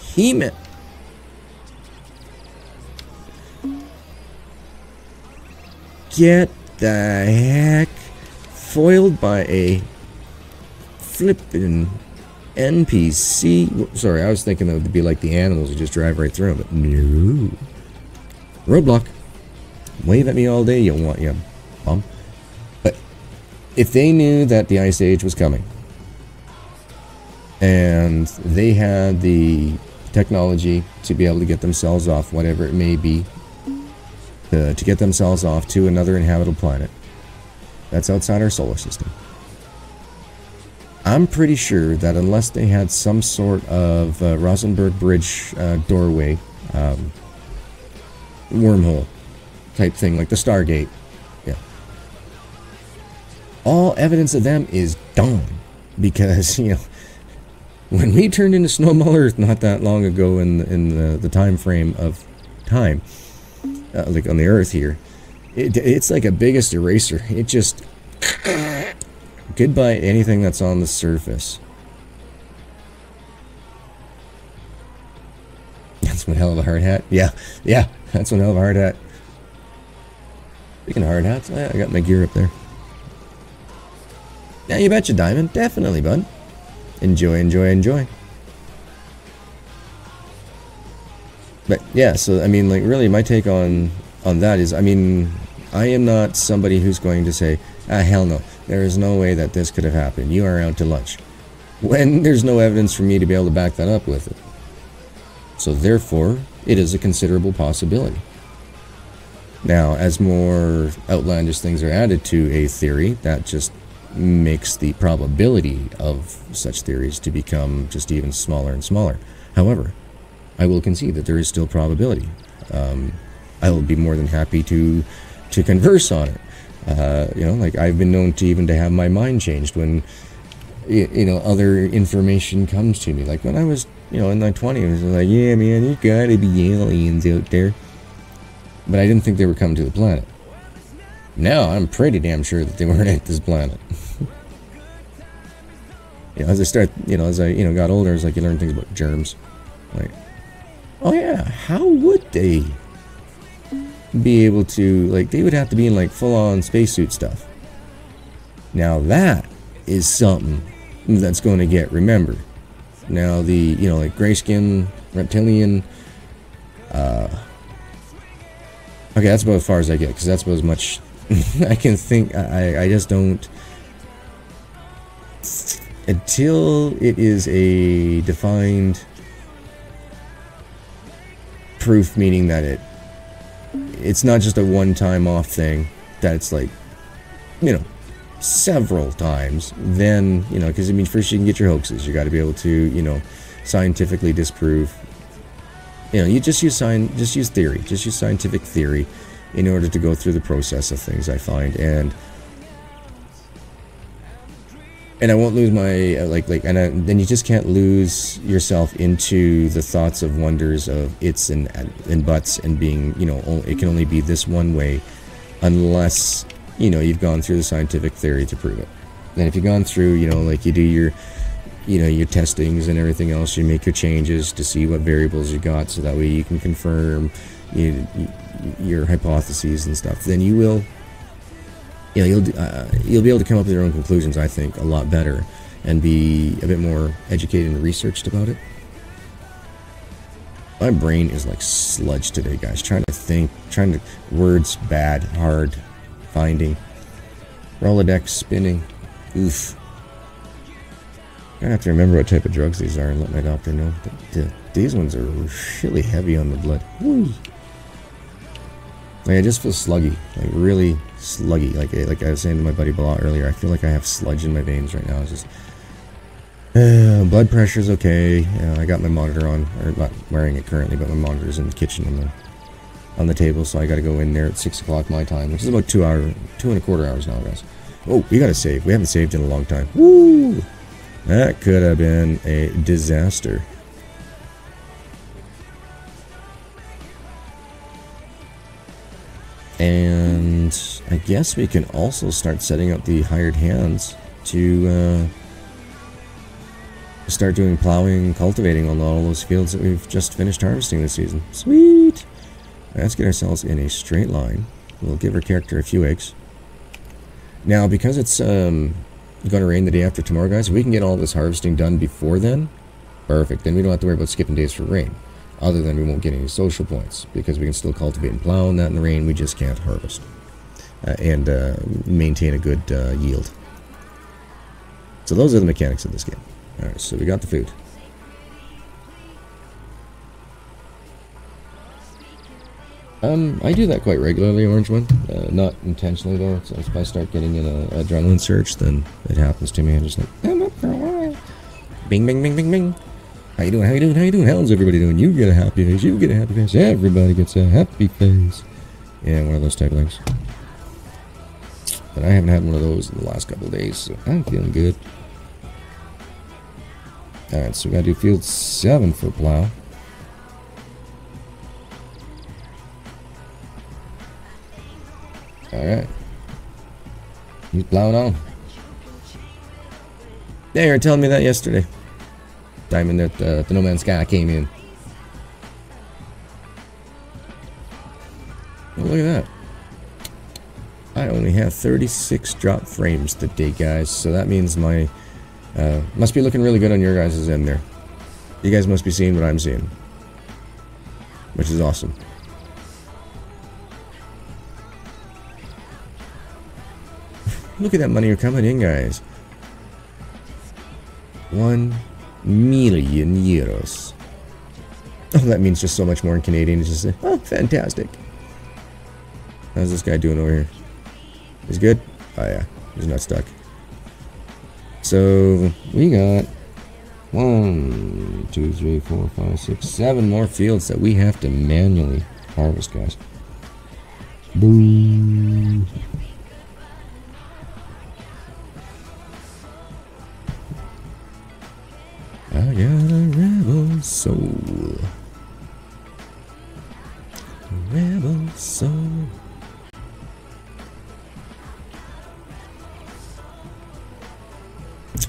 He-Man. Get the heck foiled by a flippin' NPC. Sorry, I was thinking that it would be like the animals who just drive right through them, but no. Roadblock. Wave at me all day, you bomb. But if they knew that the Ice Age was coming, and they had the technology to be able to get themselves off, whatever it may be, to get themselves off to another inhabitable planet that's outside our solar system, I'm pretty sure that unless they had some sort of Rosenberg Bridge doorway, wormhole type thing, like the Stargate, yeah, all evidence of them is gone. Because, you know, when we turned into Snowball Earth not that long ago in the time frame of time, like on the Earth here, it's like a biggest eraser. It just goodbye anything that's on the surface. That's one hell of a hard hat. Yeah, that's one hell of a hard hat. Speaking of hard hats, I got my gear up there. Yeah, you betcha, Diamond. Definitely, bud. Enjoy, enjoy, enjoy. But yeah, so I mean, like, really, my take on that is, I mean, I am not somebody who's going to say, hell no, there is no way that this could have happened. You are out to lunch. When there's no evidence for me to be able to back that up with it. So therefore, it is a considerable possibility. Now, as more outlandish things are added to a theory, that just makes the probability of such theories to become just even smaller and smaller. However, I will concede that there is still probability. I will be more than happy to converse on it. You know, like, I've been known to even to have my mind changed when, you know, other information comes to me. Like when I was, you know, in my 20s, I was like, yeah, man, there's gotta be aliens out there. But I didn't think they were coming to the planet. Now I'm pretty damn sure that they weren't at this planet. You know, as I got older, it's like you learn things about germs. Like, oh yeah, how would they be able to, like, they would have to be in like full-on spacesuit stuff. Now that is something that's going to get remembered. Now the, you know, like gray skin, reptilian, okay, that's about as far as I get, because that's about as much I can think. I just don't, until it is a defined proof, meaning that it's not just a one-time off thing, that it's like, you know, several times, then, you know, because I mean, first you can get your hoaxes, you got to be able to, you know, scientifically disprove, you know, you just use theory, just use scientific theory in order to go through the process of things, I find. And I won't lose my, then you just can't lose yourself into the thoughts of wonders of its and buts, and being, you know, it can only be this one way, unless, you know, you've gone through the scientific theory to prove it. And if you've gone through, you know, like you do your, you know, your testings and everything else, you make your changes to see what variables you got, so that way you can confirm your hypotheses and stuff, then you will, you know, you'll be able to come up with your own conclusions, I think, a lot better, and be a bit more educated and researched about it. My brain is like sludge today, guys, trying to think, words bad, hard, finding, Rolodex spinning, oof. I have to remember what type of drugs these are and let my doctor know. These ones are really heavy on the blood. Woo. Like, I just feel sluggy, like really sluggy. Like I was saying to my buddy Bala earlier, I feel like I have sludge in my veins right now. It's just, blood pressure's okay. I got my monitor on, or not wearing it currently, but my monitor's in the kitchen on the table, so I got to go in there at 6 o'clock my time, which is about 2.25 hours now, guys. Oh, we got to save. We haven't saved in a long time. Woo! That could have been a disaster. And I guess we can also start setting up the hired hands to start doing plowing and cultivating on all those fields that we've just finished harvesting this season. Sweet! Let's get ourselves in a straight line. We'll give our character a few eggs. Now, because it's going to rain the day after tomorrow, guys, we can get all this harvesting done before then. Perfect. Then we don't have to worry about skipping days for rain. Other than we won't get any social points, because we can still cultivate and plow, and that in the rain we just can't harvest. and maintain a good yield. So those are the mechanics of this game. Alright, so we got the food. I do that quite regularly, Orange One. Not intentionally though. So if I start getting in an adrenaline surge, then it happens to me. I'm just like, I'm up for a while. Bing, bing, bing, bing, bing. How you doing? How you doing? How you doing? How's everybody doing? You get a happy face. You get a happy face. Everybody gets a happy face. Yeah, one of those type of things. But I haven't had one of those in the last couple of days, so I'm feeling good. Alright, so we gotta do field 7 for plow. Alright. He's plowing on. Yeah, you were telling me that yesterday. Diamond that the No Man's Sky came in. Oh, look at that. I only have 36 drop frames today, guys. So that means my... must be looking really good on your guys' end there. You guys must be seeing what I'm seeing. Which is awesome. Look at that money coming in, guys. 1 million euros. Oh, that means just so much more in Canadian. It's just, oh, fantastic. How's this guy doing over here? He's good? Oh, yeah. He's not stuck. So, we got 1, 2, 3, 4, 5, 6, 7 more fields that we have to manually harvest, guys. Boom. I got a rebel soul. Rebel soul.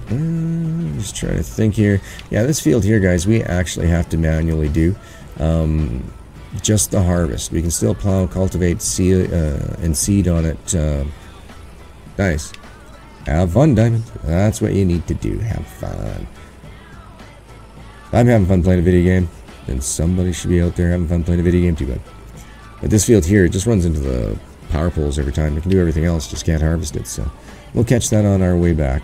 Just trying to think here. Yeah, this field here, guys, we actually have to manually do just the harvest. We can still plow, cultivate, and seed on it. Nice. Have fun, Diamond. That's what you need to do. Have fun. If I'm having fun playing a video game, then somebody should be out there having fun playing a video game too, bud. But this field here, it just runs into the power poles every time. It can do everything else, just can't harvest it. So we'll catch that on our way back.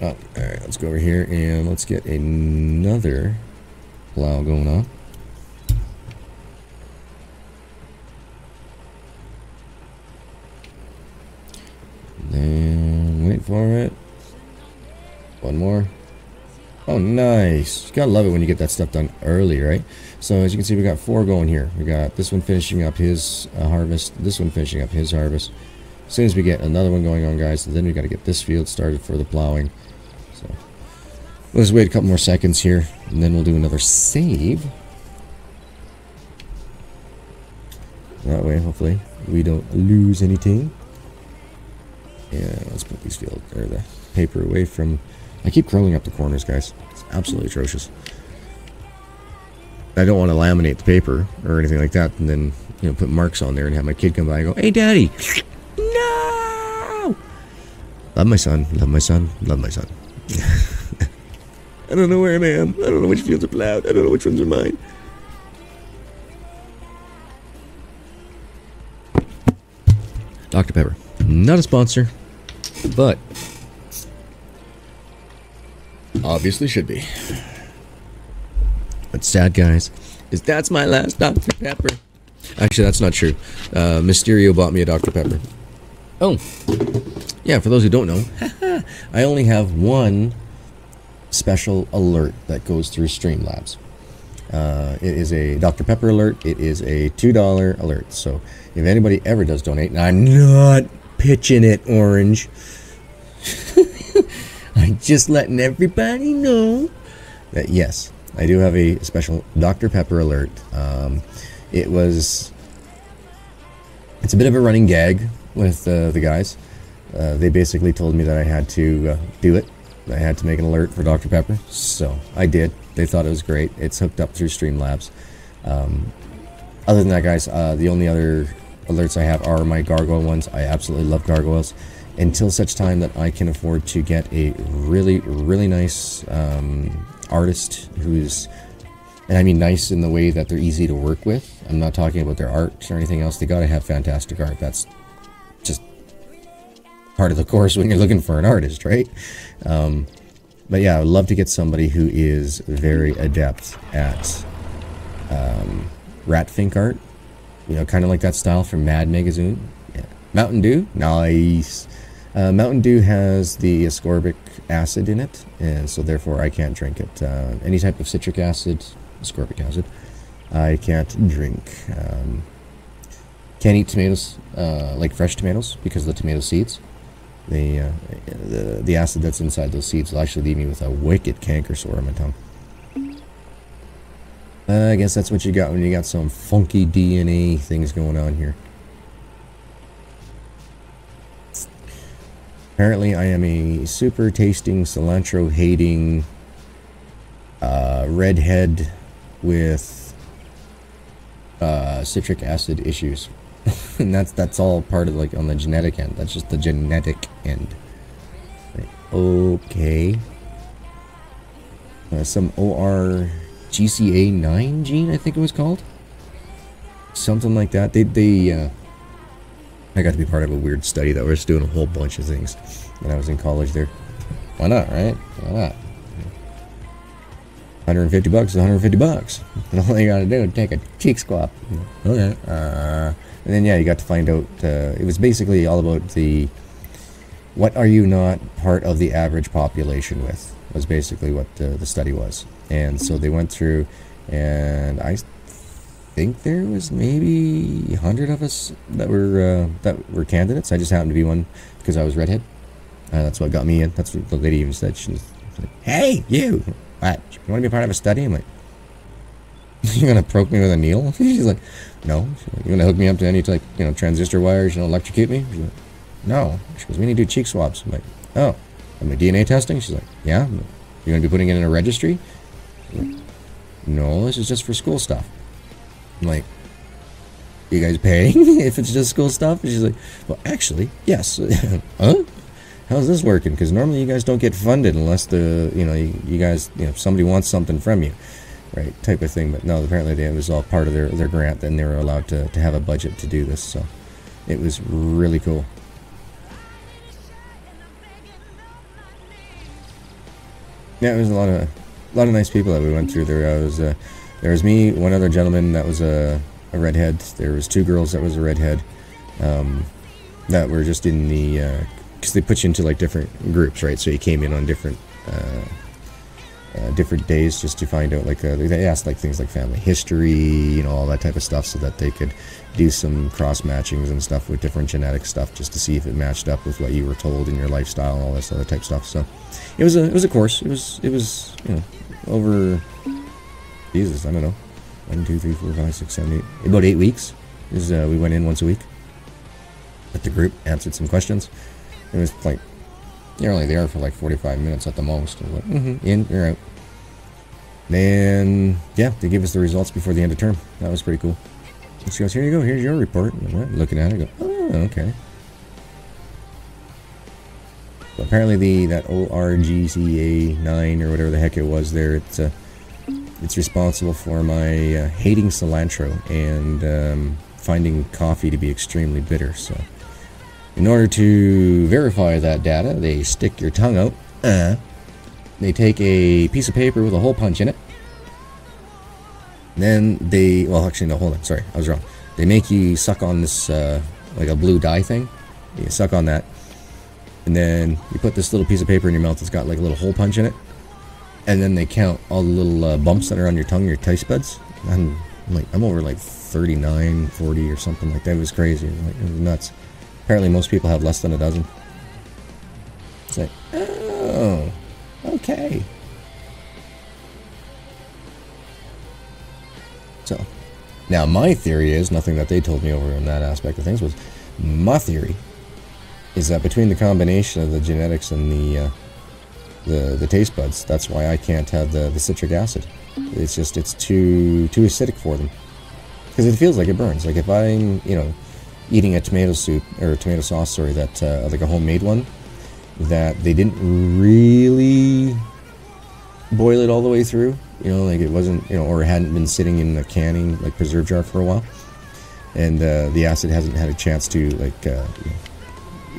Oh, alright, let's go over here and let's get another plow going on. Then wait for it. One more. Oh, nice. You gotta love it when you get that stuff done early, right? So as you can see, we got 4 going here. We got this one finishing up his harvest, this one finishing up his harvest. As soon as we get another one going on, guys, then we got to get this field started for the plowing. So we'll just wait a couple more seconds here, and then we'll do another save. That way, hopefully, we don't lose anything. Yeah, let's put these field or the paper away from. I keep curling up the corners, guys. It's absolutely atrocious. I don't want to laminate the paper or anything like that, and then put marks on there and have my kid come by and go, "Hey, Daddy, no!" Love my son, love my son, love my son. I don't know where I am. I don't know which fields are plowed. I don't know which ones are mine. Dr. Pepper, not a sponsor, but obviously should be. What's sad, guys, is that's my last Dr. Pepper. Actually, that's not true. Mysterio bought me a Dr. Pepper. Oh, yeah, for those who don't know, I only have one special alert that goes through Streamlabs. It is a Dr. Pepper alert. It is a $2 alert. So if anybody ever does donate, and I'm not pitching it, Orange. I'm just letting everybody know that yes, I do have a special Dr. Pepper alert. It's a bit of a running gag with the guys. They basically told me that I had to do it. I had to make an alert for Dr. Pepper, so I did. They thought it was great. It's hooked up through Streamlabs. Other than that, guys, the only other alerts I have are my Gargoyle ones. I absolutely love Gargoyles. Until such time that I can afford to get a really, really nice artist who's, and I mean nice in the way that they're easy to work with. I'm not talking about their art or anything else. They gotta have fantastic art. That's just part of the course when you're looking for an artist, right? But yeah, I would love to get somebody who is very adept at rat fink art. You know, kind of like that style from Mad Magazine. Yeah. Mountain Dew, nice. Mountain Dew has the ascorbic acid in it, and so therefore I can't drink it. Any type of citric acid, ascorbic acid, I can't drink. Can't eat tomatoes, like fresh tomatoes, because of the tomato seeds. The acid that's inside those seeds will actually leave me with a wicked canker sore on my tongue. I guess that's what you got when you got some funky DNA things going on here. Apparently I am a super tasting, cilantro hating, redhead with citric acid issues. And that's all part of, like, on the genetic end. That's just the genetic end. Right. Okay. Some ORGCA9 gene, I think it was called. Something like that. I got to be part of a weird study that was doing a whole bunch of things when I was in college there. Why not, right? Why not? $150 is $150. And all you gotta do is take a cheek swab. Okay. And then, yeah, you got to find out, it was basically all about what are you not part of the average population with, was basically what the study was. And so they went through, and I think there was maybe 100 of us that were candidates. I just happened to be one because I was redhead. That's what got me in. That's what the lady even said. She was like, "Hey, you! What? You want to be part of a study?" I'm like, "You're gonna poke me with a needle?" She's like, "No." She's like, "You're gonna hook me up to any type, transistor wires, electrocute me?" She's like, "No." She goes, "We need to do cheek swabs." I'm like, "Oh, I'm like, DNA testing?" She's like, "Yeah." I'm like, "You're gonna be putting it in a registry?" I'm like, "No, this is just for school stuff." I'm like, "You guys paying if it's just school stuff?" And she's like, "Well, actually, yes." Huh? How's this working? Because normally you guys don't get funded unless you guys, somebody wants something from you, right? Type of thing. But no, apparently it was all part of their grant, and they were allowed to have a budget to do this. So it was really cool. Yeah, it was a lot of nice people that we went through there. There was me, one other gentleman that was a redhead. There was two girls that was a redhead, that were just in the, because they put you into like different groups, right? So you came in on different days just to find out, like, they asked like things like family history, all that type of stuff, so that they could do some cross matchings and stuff with different genetic stuff, just to see if it matched up with what you were told in your lifestyle and all this other type stuff. So it was a course. It was over, Jesus, I don't know, 1, 2, 3, 4, 5, 6, 7, 8, about 8 weeks. We went in once a week with the group, answered some questions. It was like, you're only there for like 45 minutes at the most. Like, in, you're out. Then, yeah, they gave us the results before the end of term. That was pretty cool. And she goes, "Here you go, here's your report." And I'm looking at it, I go, "Oh, okay." So apparently that ORGCA9 or whatever the heck it was there, it's responsible for my hating cilantro and finding coffee to be extremely bitter. So in order to verify that data, they stick your tongue out. They take a piece of paper with a hole punch in it. Then actually, no, hold on, sorry, I was wrong. They make you suck on this, like a blue dye thing. You suck on that. And then you put this little piece of paper in your mouth that's got like a little hole punch in it. And then they count all the little bumps that are on your tongue, your taste buds. And I'm over like 39, 40 or something like that. It was crazy. It was nuts. Apparently most people have less than a dozen. It's like, oh, okay. So, now my theory is, nothing that they told me over in that aspect of things, was my theory is that between the combination of the genetics and the taste buds, that's why I can't have the citric acid. It's just, it's too acidic for them. Because it feels like it burns. Like if I'm, eating a tomato soup, or tomato sauce, sorry, that, like a homemade one, that they didn't really boil it all the way through, you know, like it wasn't, you know, or it hadn't been sitting in the canning, like, preserve jar for a while. And the acid hasn't had a chance to, like,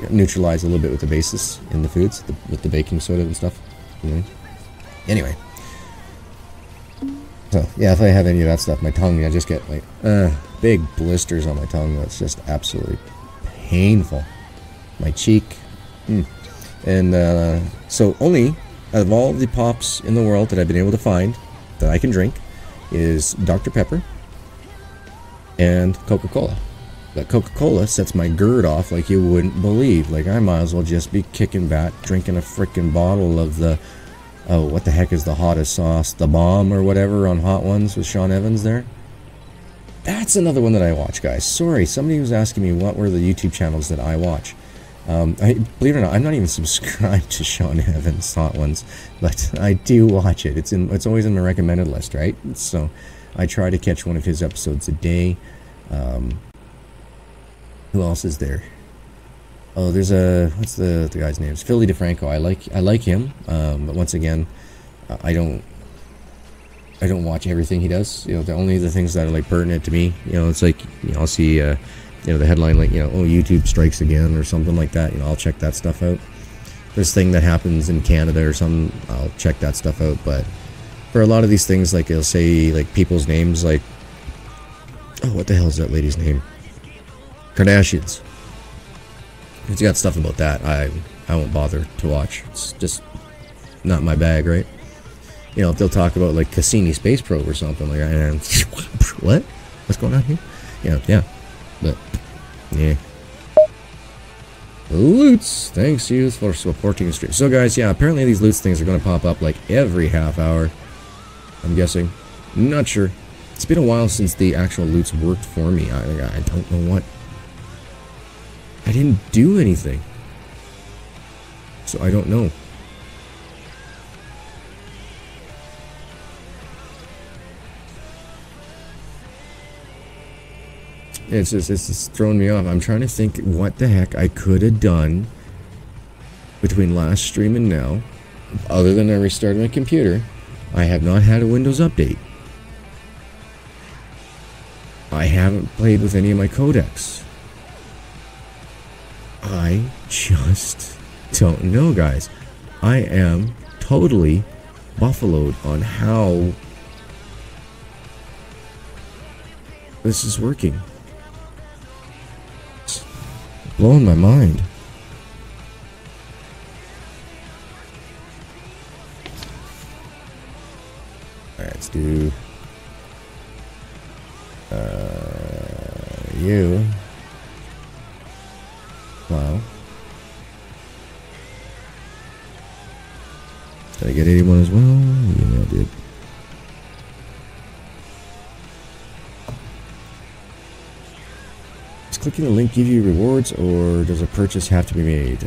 neutralize a little bit with the basis in the foods, with the baking soda and stuff. You know? Anyway. So, yeah, if I have any of that stuff, my tongue, I just get, like, big blisters on my tongue. That's just absolutely painful. My cheek. And, so only out of all the pops in the world that I've been able to find that I can drink is Dr. Pepper and Coca-Cola. But Coca-Cola sets my GERD off like you wouldn't believe. Like, I might as well just be kicking back, drinking a freaking bottle of the, oh, what the heck is the hottest sauce? The Bomb or whatever on Hot Ones with Sean Evans there. That's another one that I watch, guys. Sorry, somebody was asking me what were the YouTube channels that I watch. Believe it or not, I'm not even subscribed to Sean Evans' Hot Ones, but I do watch it. It's always in my recommended list, right? So I try to catch one of his episodes a day. Who else is there? Oh, there's what's the guy's name? It's Philly DeFranco. I like him, but once again, I don't watch everything he does. You know, only the things that are like pertinent to me. You know, it's like, you know, I'll see you know, the headline, like, you know, oh, YouTube strikes again or something like that. You know, I'll check that stuff out. This thing that happens in Canada or something, I'll check that stuff out. But for a lot of these things, like, it'll say like people's names, like, oh, what the hell is that lady's name? Kardashians. If it's got stuff about that, I won't bother to watch. It's just not my bag, right? You know, if they'll talk about like Cassini Space Probe or something like that, and what? What's going on here? Yeah. But yeah. Loots, thanks you for supporting the stream. So guys, yeah, apparently these loots things are going to pop up like every half hour. I'm guessing. Not sure. It's been a while since the actual loots worked for me. I don't know what. I didn't do anything. So I don't know. It's just throwing me off. I'm trying to think what the heck I could have done between last stream and now. Other than I restarted my computer, I have not had a Windows update. I haven't played with any of my codecs. I just don't know, guys. I am totally buffaloed on how this is working. It's blowing my mind. Alright, let's do you. Wow. Did I get 81 as well? Yeah, I did. Does clicking the link give you rewards, or does a purchase have to be made?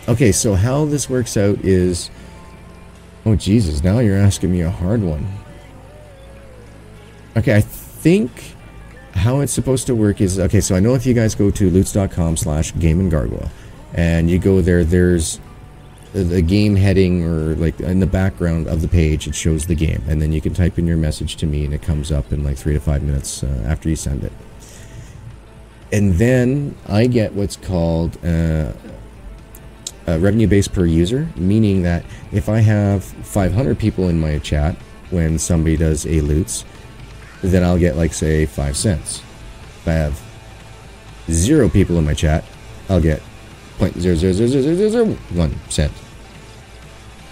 Okay, so how this works out is... Oh, Jesus, now you're asking me a hard one. Okay, I think how it's supposed to work is... Okay, so I know if you guys go to loots.com/GaminGargoyle, and you go there, there's the game heading, or like in the background of the page, it shows the game. And then you can type in your message to me, and it comes up in like 3 to 5 minutes after you send it. And then I get what's called revenue base per user, meaning that if I have 500 people in my chat when somebody does a loots, then I'll get, like, say, 5 cents. If I have 0 people in my chat, I'll get 0.00001 cent.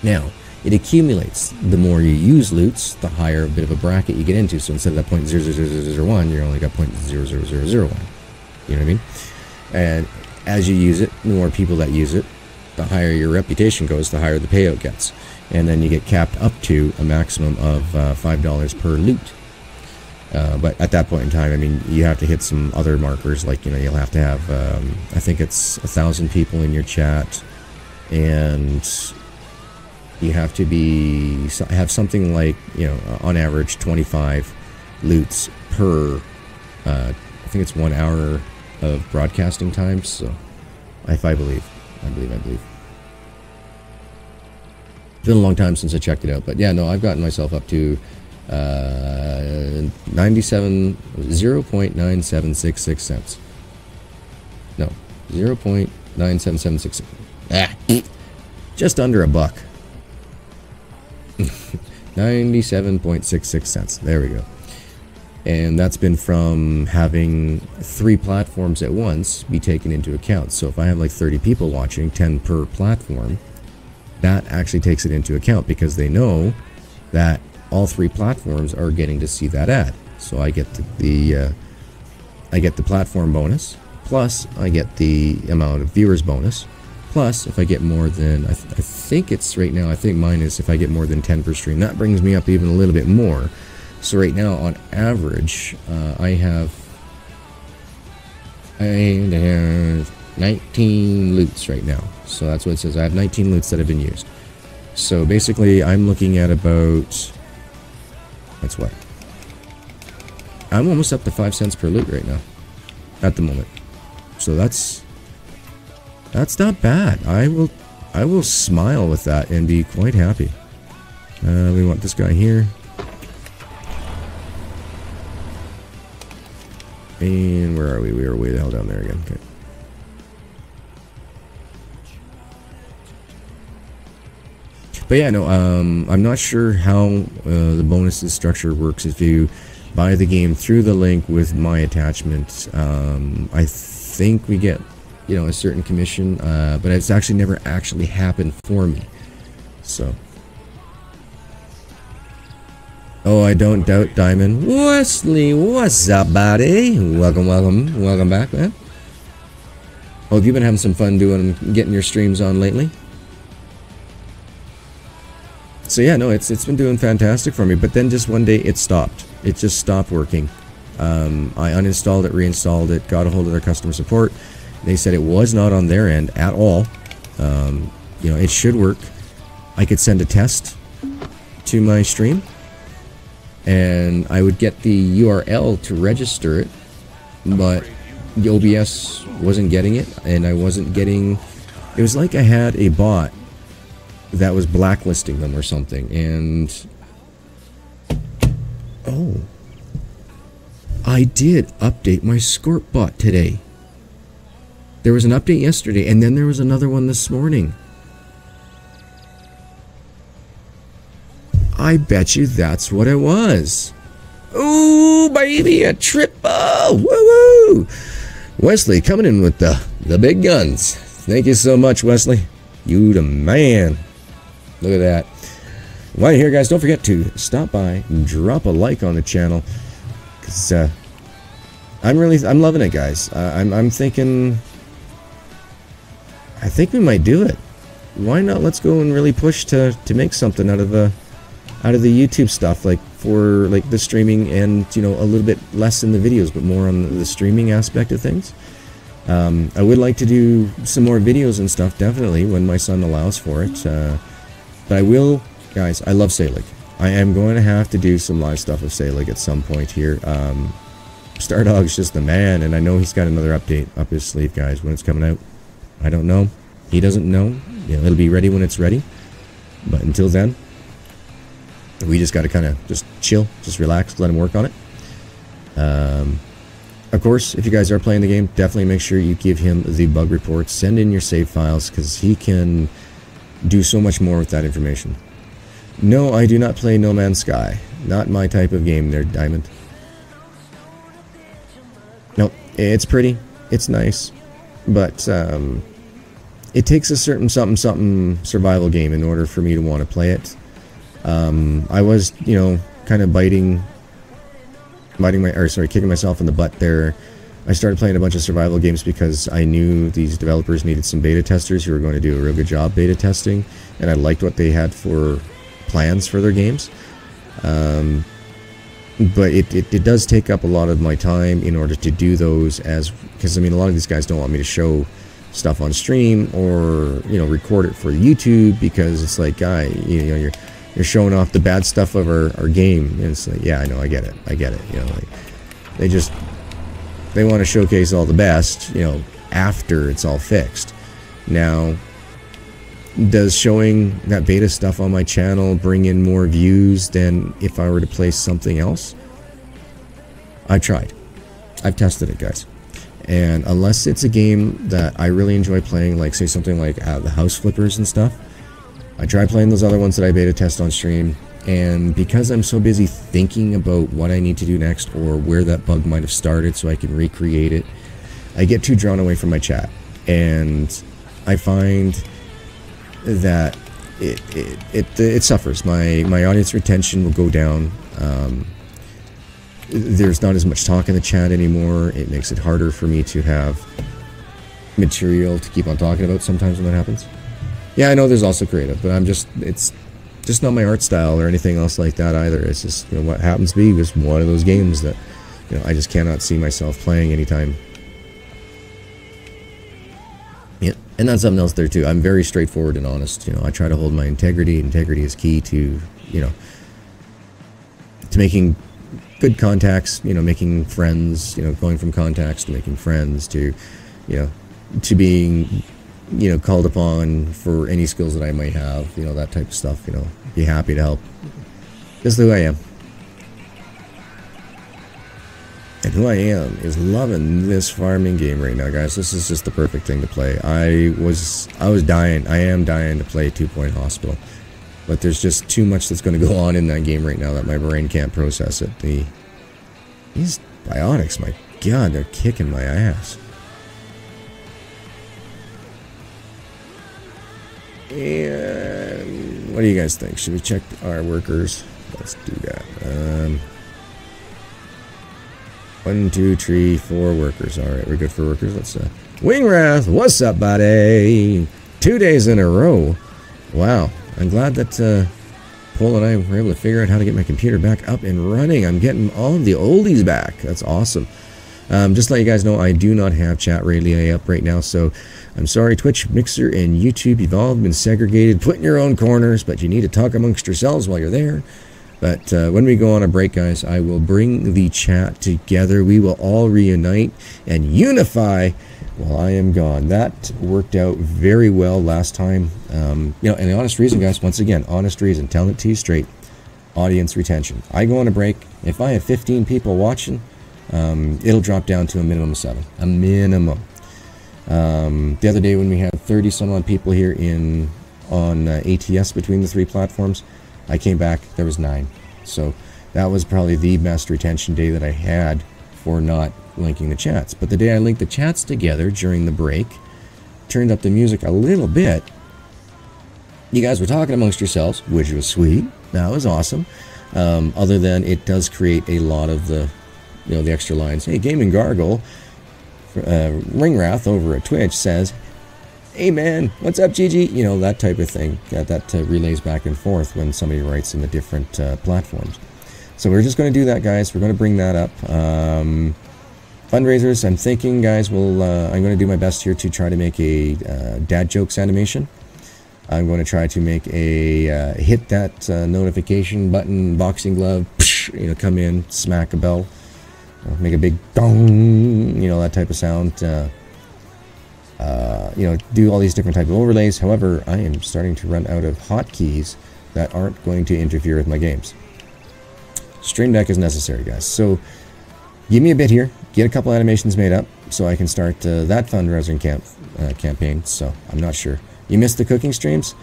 Now, it accumulates. The more you use loots, the higher a bit of a bracket you get into. So instead of that 0.00001, you're only got 0.00001. You know what I mean? And as you use it, the more people that use it, the higher your reputation goes, the higher the payout gets. And then you get capped up to a maximum of $5 per loot. But at that point in time, I mean, you have to hit some other markers, like, you know, you'll have to have, I think it's 1,000 people in your chat, and you have to have something like, you know, on average 25 loots per, I think it's 1 hour of broadcasting time, so I believe. It's been a long time since I checked it out, but yeah, no, I've gotten myself up to 0.9766 cents. No, 0.97766. Just under a buck. 97.66 cents. There we go. And that's been from having 3 platforms at once be taken into account. So if I have like 30 people watching, 10 per platform, that actually takes it into account because they know that all 3 platforms are getting to see that ad. So I get the platform bonus, plus I get the amount of viewers bonus, plus if I get more than, I think it's right now, I think mine is if I get more than 10 per stream, that brings me up even a little bit more. So right now on average, I have 19 loots right now. So that's what it says. I have 19 loots that have been used. So basically I'm looking at about, that's what? I'm almost up to 5 cents per loot right now at the moment. So that's not bad. I will smile with that and be quite happy. We want this guy here. And where are we? We are way the hell down there again. Okay. But yeah, no, I'm not sure how the bonuses structure works if you buy the game through the link with my attachment. I think we get, you know, a certain commission, but it's actually never actually happened for me. So. Oh, I don't doubt Diamond. Wesley, what's up, buddy? Welcome back, man. Oh, have you been having some fun getting your streams on lately? So yeah, no, it's been doing fantastic for me. But then just one day it stopped. It just stopped working. I uninstalled it, reinstalled it, got a hold of their customer support. They said it was not on their end at all. You know, it should work. I could send a test to my stream, and I would get the URL to register it, but the OBS wasn't getting it, and I wasn't getting. It was like I had a bot that was blacklisting them or something, and oh, I did update my Scorp bot today. There was an update yesterday, and then there was another one this morning. I bet you that's what it was. Ooh, baby, a triple! Woo-woo! Wesley coming in with the big guns. Thank you so much, Wesley. You the man. Look at that. While you're here, guys, don't forget to stop by and drop a like on the channel, because I'm loving it, guys. I'm thinking, I think we might do it. Why not? Let's go and really push to make something out of the YouTube stuff, like for like the streaming, and you know, a little bit less in the videos, but more on the streaming aspect of things. I would like to do some more videos and stuff, definitely, when my son allows for it. But I will, guys, I love Selig. I am going to have to do some live stuff with Selig at some point here. Stardog's just the man, and I know he's got another update up his sleeve, guys, when it's coming out. I don't know. He doesn't know. You know, it'll be ready when it's ready. But until then, we just got to kind of just chill, just relax, let him work on it. Of course, if you guys are playing the game, definitely make sure you give him the bug reports. Send in your save files, because he can do so much more with that information. No, I do not play No Man's Sky. Not my type of game there, Diamond. No, it's pretty. It's nice. But it takes a certain something survival game in order for me to want to play it. I was, you know, kind of kicking myself in the butt there. I started playing a bunch of survival games because I knew these developers needed some beta testers who were going to do a real good job beta testing, and I liked what they had for plans for their games. But it does take up a lot of my time in order to do those, because I mean, a lot of these guys don't want me to show stuff on stream or, you know, record it for YouTube, because it's like, guy, you know, you're showing off the bad stuff of our game, and it's like, yeah, I know, I get it, you know, like, they want to showcase all the best, you know, after it's all fixed. Now, Does showing that beta stuff on my channel bring in more views than if I were to play something else? I tried. I've tested it, guys. And unless it's a game that I really enjoy playing, like say something like the House Flippers and stuff, I tried playing those other ones that I beta test on stream, and because I'm so busy thinking about what I need to do next or where that bug might have started so I can recreate it, I get too drawn away from my chat. And I find that it suffers. My audience retention will go down. There's not as much talk in the chat anymore. It makes it harder for me to have material to keep on talking about sometimes when that happens. Yeah, I know there's also creative, but it's just not my art style or anything else like that either. It's just, you know, what happens to be was one of those games that, you know, I just cannot see myself playing anytime. Yeah, and that's something else there too. I'm very straightforward and honest. You know, I try to hold my integrity. Integrity is key to, you know, to making good contacts, you know, making friends, you know, going from contacts to making friends to, you know, to being, you know, called upon for any skills that I might have, you know, that type of stuff, you know, be happy to help. Just who I am. And who I am is loving this farming game right now, guys. This is just the perfect thing to play. I was dying. I am dying to play 2 Point Hospital. But there's just too much that's going to go on in that game right now that my brain can't process it. These biotics, my god, they're kicking my ass. And what do you guys think? Should we check our workers? Let's do that. 1, 2, 3, 4 workers. Alright, we're good for workers. Let's Wingwrath, what's up, buddy? 2 days in a row. Wow. I'm glad that Paul and I were able to figure out how to get my computer back up and running. I'm getting all of the oldies back. That's awesome. Just to let you guys know, I do not have chat relay up right now, so I'm sorry, Twitch, Mixer, and YouTube, you've all been segregated. Put in your own corners, but you need to talk amongst yourselves while you're there. But when we go on a break, guys, I will bring the chat together. We will all reunite and unify while I am gone. That worked out very well last time. You know, and the honest reason, guys, once again, honest reason, telling it to you straight, audience retention. I go on a break. If I have 15 people watching, it'll drop down to a minimum of 7. A minimum. The other day when we had 30 some odd people here on ATS between the 3 platforms, I came back, there was 9. So that was probably the best retention day that I had for not linking the chats. But the day I linked the chats together during the break, turned up the music a little bit, you guys were talking amongst yourselves, which was sweet. That was awesome. Other than it does create a lot of the, you know, the extra lines. Hey, GaminGargoyle, Ringwrath over at Twitch says, hey man, what's up, Gigi? You know, that type of thing. That relays back and forth when somebody writes in the different platforms. So we're just going to do that, guys. We're going to bring that up. Fundraisers, I'm thinking, guys, I'm going to do my best here to try to make a dad jokes animation. I'm going to try to make a hit that notification button, boxing glove, you know, come in, smack a bell, make a big gong, you know, that type of sound. You know, do all these different types of overlays. However, I am starting to run out of hotkeys that aren't going to interfere with my games. Stream Deck is necessary, guys. So give me a bit here, get a couple animations made up so I can start that fundraising campaign. So I'm not sure. You missed the cooking streams?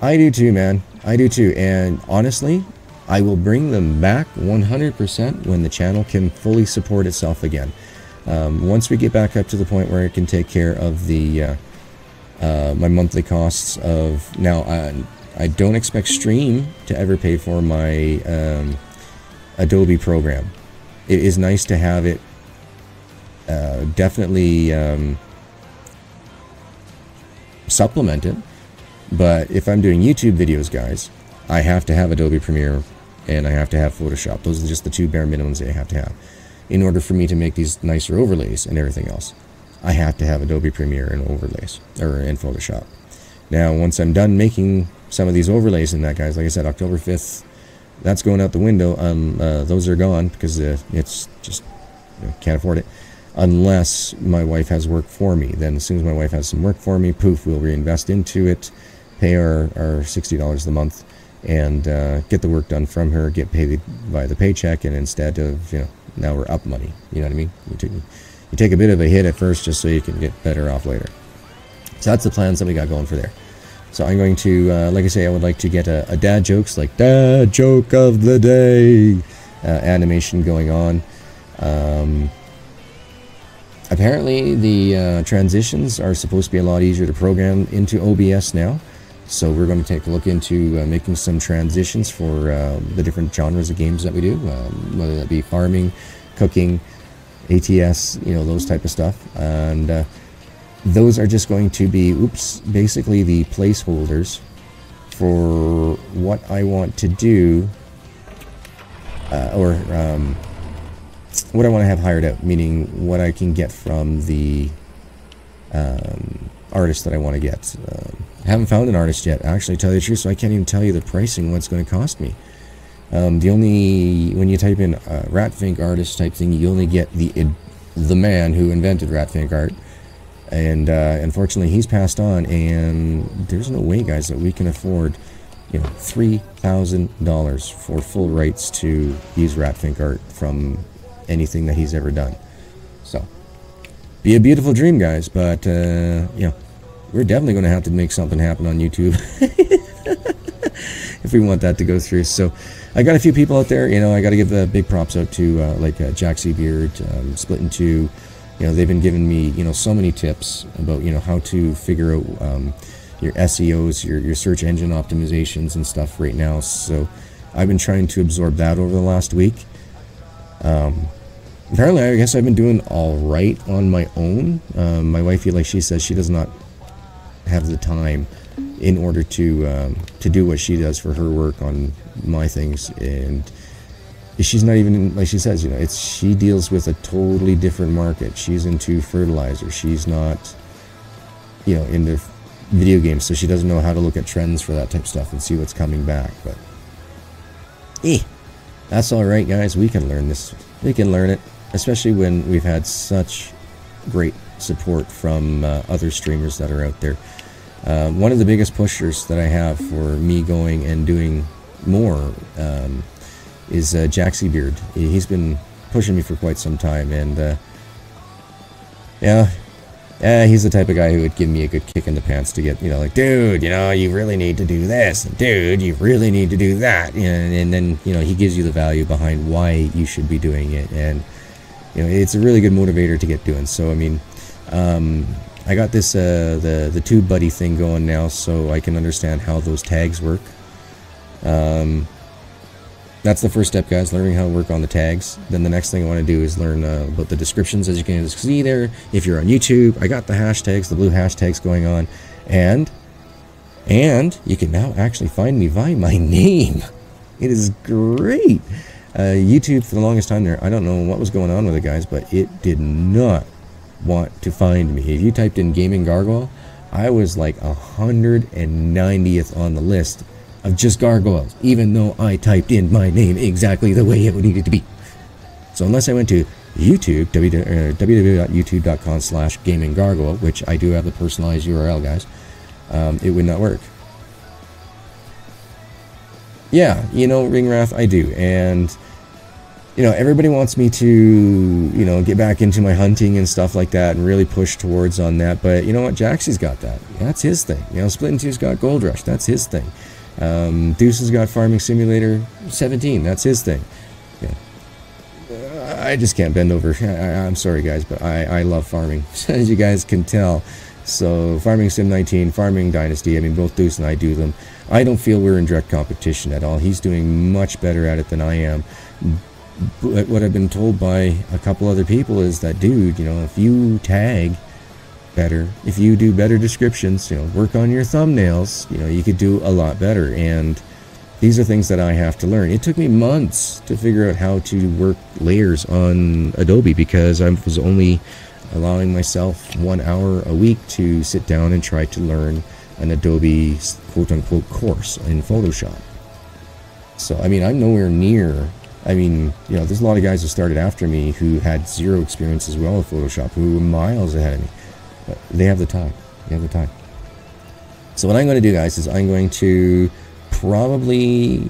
I do too, man. I do too. And honestly, I will bring them back 100% when the channel can fully support itself again. Once we get back up to the point where it can take care of the my monthly costs of now, I don't expect Stream to ever pay for my Adobe program. It is nice to have it definitely supplemented, but if I'm doing YouTube videos, guys, I have to have Adobe Premiere and I have to have Photoshop. Those are just the 2 bare minimums that I have to have in order for me to make these nicer overlays and everything else. I have to have Adobe Premiere and overlays, or in Photoshop. Now, once I'm done making some of these overlays in that, guys, like I said, October 5th, that's going out the window. Those are gone because it's just, you know, can't afford it. Unless my wife has work for me. Then as soon as my wife has some work for me, poof, we'll reinvest into it. pay our $60 a month, and get the work done from her, get paid by the paycheck, and instead of, you know, now we're up money. You know what I mean? You take a bit of a hit at first just so you can get better off later. So that's the plans that we got going for there. So I'm going to, like I say, I would like to get a dad jokes, like dad joke of the day animation going on. Apparently the transitions are supposed to be a lot easier to program into OBS now. So we're going to take a look into making some transitions for the different genres of games that we do, whether that be farming, cooking, ATS, you know, those type of stuff. And those are just going to be, basically the placeholders for what I want to do, what I want to have hired out, meaning what I can get from the artist that I want to get. I haven't found an artist yet, actually, to tell you the truth, so I can't even tell you the pricing, what it's going to cost me. When you type in Ratfink artist type thing, you only get the man who invented Ratfink art. And unfortunately, he's passed on, and there's no way, guys, that we can afford, you know, $3,000 for full rights to use Ratfink art from anything that he's ever done. So, be a beautiful dream, guys, but, you know, we're definitely going to have to make something happen on YouTube if we want that to go through. So, I got a few people out there, you know, I got to give big props out to, like, Jack Seabeard, Split in Two. You know, they've been giving me, you know, so many tips about, you know, how to figure out your SEOs, your search engine optimizations and stuff right now. So I've been trying to absorb that over the last week. Apparently, I guess I've been doing all right on my own. My wifey, like she says, she does not have the time in order to do what she does for her work on my things, and she's not even, like she says, you know, she deals with a totally different market. She's into fertilizer. She's not, you know, into video games, so she doesn't know how to look at trends for that type of stuff and see what's coming back. But that's all right, guys. We can learn this. We can learn it, especially when we've had such great support from other streamers that are out there. One of the biggest pushers that I have for me going and doing more is Jack Seabeard. He's been pushing me for quite some time, and yeah, he's the type of guy who would give me a good kick in the pants to get, you know, like, dude, you know, you really need to do this, and dude, you really need to do that, and then, you know, he gives you the value behind why you should be doing it, and, you know, it's a really good motivator to get doing. So, I mean, I got this, the Tube Buddy thing going now, so I can understand how those tags work. That's the first step, guys, learning how to work on the tags. Then the next thing I want to do is learn about the descriptions. As you can see there, if you're on YouTube, I got the hashtags, the blue hashtags going on. And you can now actually find me by my name. It is great. YouTube, for the longest time there, I don't know what was going on with it, guys, but it did not want to find me. If you typed in GaminGargoyle, I was like 190th on the list of just gargoyles, even though I typed in my name exactly the way it needed to be. So unless I went to YouTube, www.youtube.com/GaminGargoyle, which I do have a personalized URL, guys, it would not work. Yeah, you know, Ringwrath, I do, and you know, everybody wants me to, you know, get back into my hunting and stuff like that and really push towards on that, but you know what, Jaxie's got that. That's his thing. You know, Split in Two's got Gold Rush. That's his thing. Deuce has got Farming Simulator 17. That's his thing. Yeah. I just can't bend over. I'm sorry, guys, but I love farming, as you guys can tell. So, Farming Sim 19, Farming Dynasty, I mean, both Deuce and I do them. I don't feel we're in direct competition at all. He's doing much better at it than I am. But what I've been told by a couple other people is that, dude, you know, if you tag better, if you do better descriptions, you know, work on your thumbnails, you know, you could do a lot better. And these are things that I have to learn. It took me months to figure out how to work layers on Adobe because I was only allowing myself 1 hour a week to sit down and try to learn an Adobe quote-unquote course in Photoshop. So, I mean, I'm nowhere near, I mean, you know, there's a lot of guys who started after me who had zero experience as well with Photoshop, who were miles ahead of me. But they have the time. They have the time. So what I'm going to do, guys, is I'm going to probably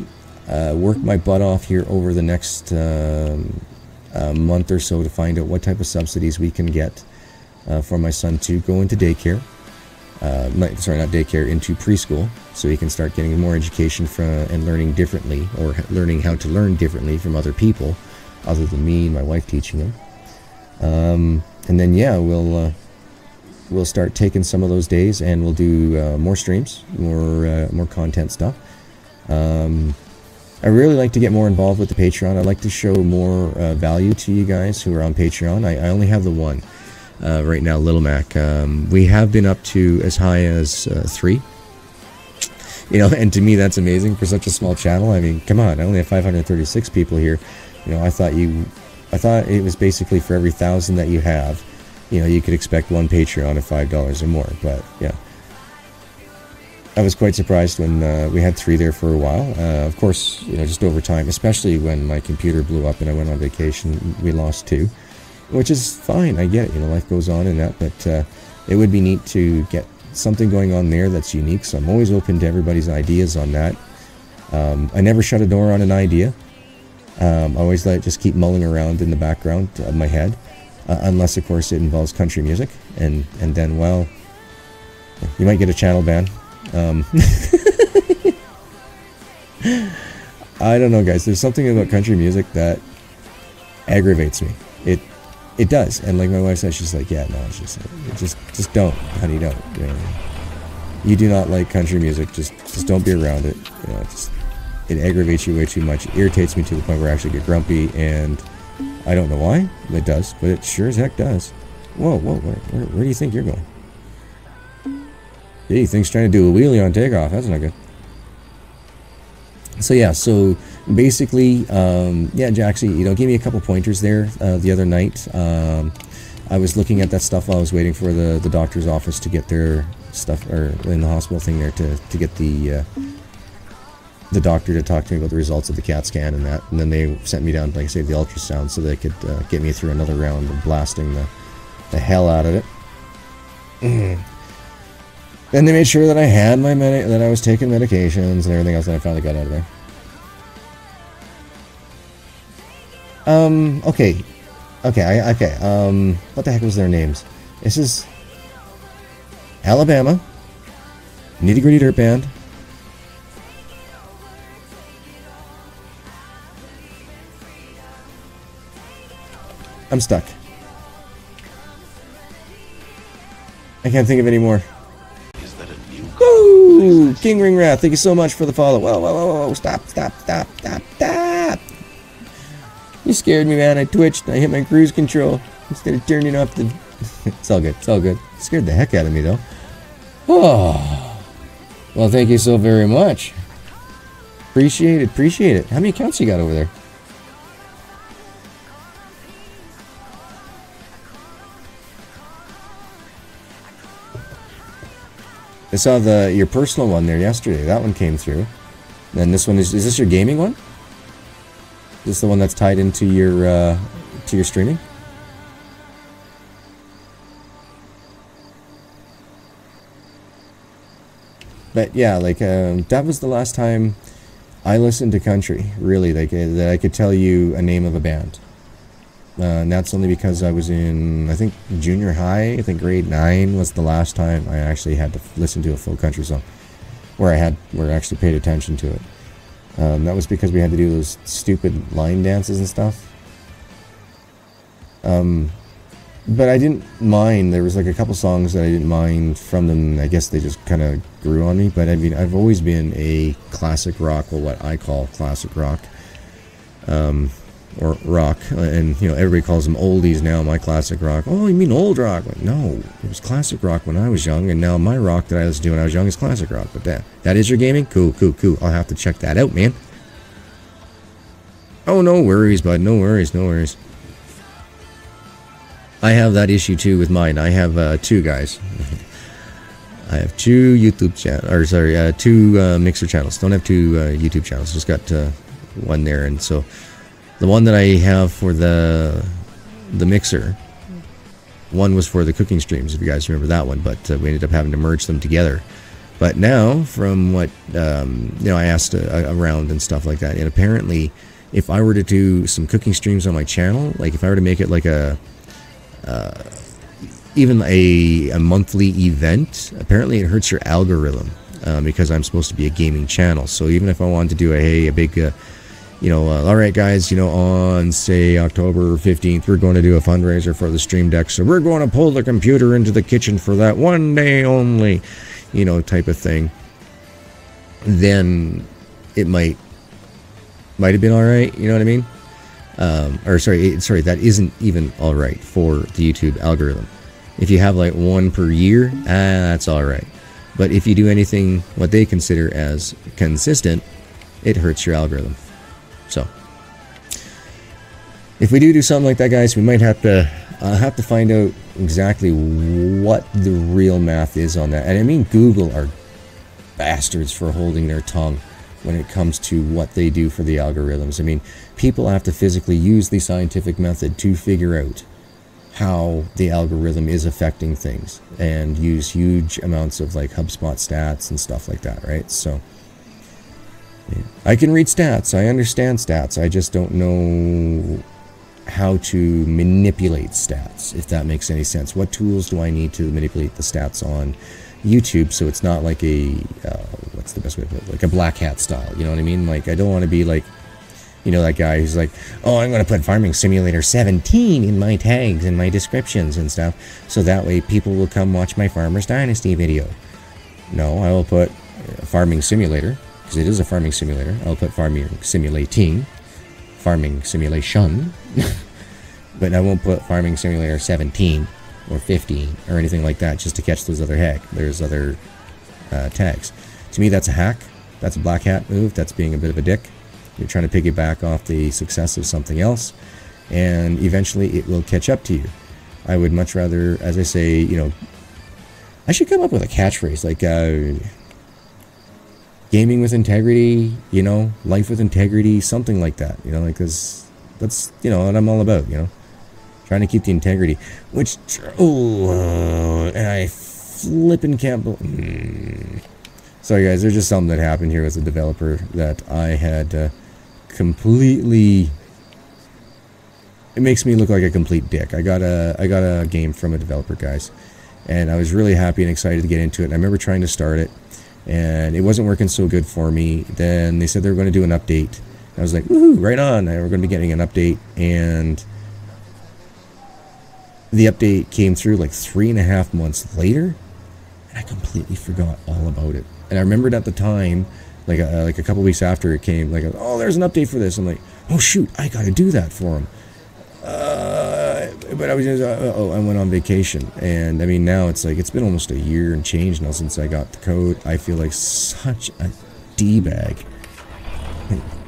work my butt off here over the next month or so to find out what type of subsidies we can get for my son to go into daycare. Sorry, not daycare, into preschool, so he can start getting more education from and learning differently, or learning how to learn differently from other people, other than me and my wife teaching him. And then yeah, we'll start taking some of those days, and we'll do more streams, more content stuff. I really like to get more involved with the Patreon. I like to show more value to you guys who are on Patreon. I only have the one right now, Little Mac. We have been up to as high as 3. You know, and to me that's amazing for such a small channel. I mean, come on, I only have 536 people here. You know, I thought it was basically for every 1,000 that you have, you know, you could expect one Patreon of $5 or more. But yeah, I was quite surprised when we had 3 there for a while. Of course, you know, just over time, especially when my computer blew up and I went on vacation, we lost 2, which is fine. I get it. You know, life goes on and that, but it would be neat to get something going on there that's unique. So I'm always open to everybody's ideas on that. I never shut a door on an idea. I always let it just keep mulling around in the background of my head, unless of course it involves country music, and then, well, you might get a channel ban. I don't know, guys, there's something about country music that aggravates me. It does, and like my wife said, she's like, yeah, no, it's just don't, honey, don't. You know, you do not like country music, just don't be around it. You know, it aggravates you way too much. It irritates me to the point where I actually get grumpy, and I don't know why it does, but it sure as heck does. Whoa, where do you think you're going? Yeah, he thinks trying to do a wheelie on takeoff. That's not good. So yeah, so basically, yeah, Jaxie, you know, give me a couple pointers there the other night. I was looking at that stuff while I was waiting for the doctor's office to get their stuff, or in the hospital thing there, to get the doctor to talk to me about the results of the CAT scan and that. And then they sent me down, like I say, the ultrasound, so they could get me through another round of blasting the hell out of it. Then they made sure that I had my that I was taking medications and everything else, and I finally got out of there. Okay. What the heck was their names? This is Alabama, Nitty Gritty Dirt Band. I'm stuck. I can't think of any more. Woo! King Ring Wrath, thank you so much for the follow. Whoa, stop. You scared me, man. I twitched. I hit my cruise control instead of turning off the... It's all good. Scared the heck out of me, though. Oh. Well, thank you so very much. Appreciate it. How many accounts you got over there? I saw your personal one there yesterday. That one came through. And this one is this your gaming one? Is this the one that's tied into your streaming? But yeah, like that was the last time I listened to country, really, like that I could tell you a name of a band. And that's only because I was in, I think, junior high. I think grade 9 was the last time I actually had to listen to a full country song, where I actually paid attention to it. That was because we had to do those stupid line dances and stuff. But I didn't mind. There was like a couple songs that I didn't mind from them. I guess they just kind of grew on me. But I mean, I've always been a classic rock, or what I call classic rock. Or rock, and you know, everybody calls them oldies now. My classic rock. Oh, you mean old rock? Like, no, it was classic rock when I was young, and now my rock that I listened to when I was young is classic rock. But that is your gaming? Cool. I'll have to check that out, man. Oh, no worries, bud. No worries. I have that issue too with mine. I have 2 guys. I have 2 YouTube channels, or sorry, 2 Mixer channels. Don't have 2 YouTube channels. Just got 1 there, and so. The one that I have for the Mixer, one was for the cooking streams, if you guys remember that one, but we ended up having to merge them together. But now, from what I asked around and stuff like that, and apparently, if I were to do some cooking streams on my channel, like if I were to make it like even a monthly event, apparently it hurts your algorithm because I'm supposed to be a gaming channel. So even if I wanted to do a big, all right guys, on say October 15th, we're going to do a fundraiser for the Stream Deck. So we're going to pull the computer into the kitchen for that one day only, type of thing. Then it might have been all right. You know what I mean? Sorry, that isn't even all right for the YouTube algorithm. If you have like one per year, that's all right. But if you do anything what they consider as consistent, it hurts your algorithm. So if we do something like that, guys, we might have to find out exactly what the real math is on that. And I mean, Google are bastards for holding their tongue when it comes to what they do for the algorithms. I mean, people have to physically use the scientific method to figure out how the algorithm is affecting things and use huge amounts of like HubSpot stats and stuff like that, right? So yeah. I can read stats, I understand stats, I just don't know how to manipulate stats, if that makes any sense. What tools do I need to manipulate the stats on YouTube so it's not like a what's the best way to put it, like a black hat style, you know what I mean? Like, I don't want to be like, that guy who's like, oh, I'm going to put Farming Simulator 17 in my tags and my descriptions and stuff, so that way people will come watch my Farmer's Dynasty video. No, I will put Farming Simulator, because it is a farming simulator. I'll put Farming Simulating, Farming Simulation, but I won't put Farming Simulator 17 or 15 or anything like that just to catch those other tags. To me, that's a hack. That's a black hat move. That's being a bit of a dick. You're trying to piggyback off the success of something else, and eventually it will catch up to you. I would much rather, as I say, I should come up with a catchphrase like gaming with integrity, life with integrity, something like that, because that's, what I'm all about, trying to keep the integrity, which, and I flippin' can't believe. Sorry guys, there's just something that happened here as a developer that I had completely, it makes me look like a complete dick. I got a game from a developer, guys, and I was really happy and excited to get into it. And I remember trying to start it, and it wasn't working so good for me. Then they said they were going to do an update. I was like, woohoo, right on. We're going to be getting an update, and the update came through like 3.5 months later, and I completely forgot all about it. And I remembered at the time, like a couple weeks after it came, like, oh, there's an update for this. I'm like, oh shoot, I got to do that for him. But I was just, I went on vacation, and I mean, now it's like, it's been almost a year and change now since I got the code. I feel like such a D-bag.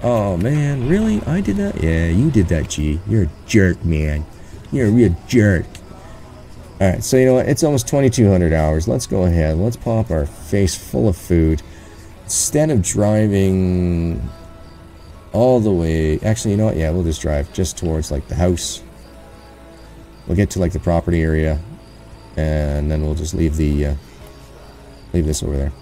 Oh man, really? I did that? Yeah, you did that, G. You're a jerk, man. You're a real jerk. Alright, so you know what? It's almost 2,200 hours. Let's go ahead. Let's pop our face full of food. Instead of driving all the way... Actually, you know what? Yeah, we'll just drive just towards, like, the house. We'll get to, like, the property area. And then we'll just leave the... leave this over there.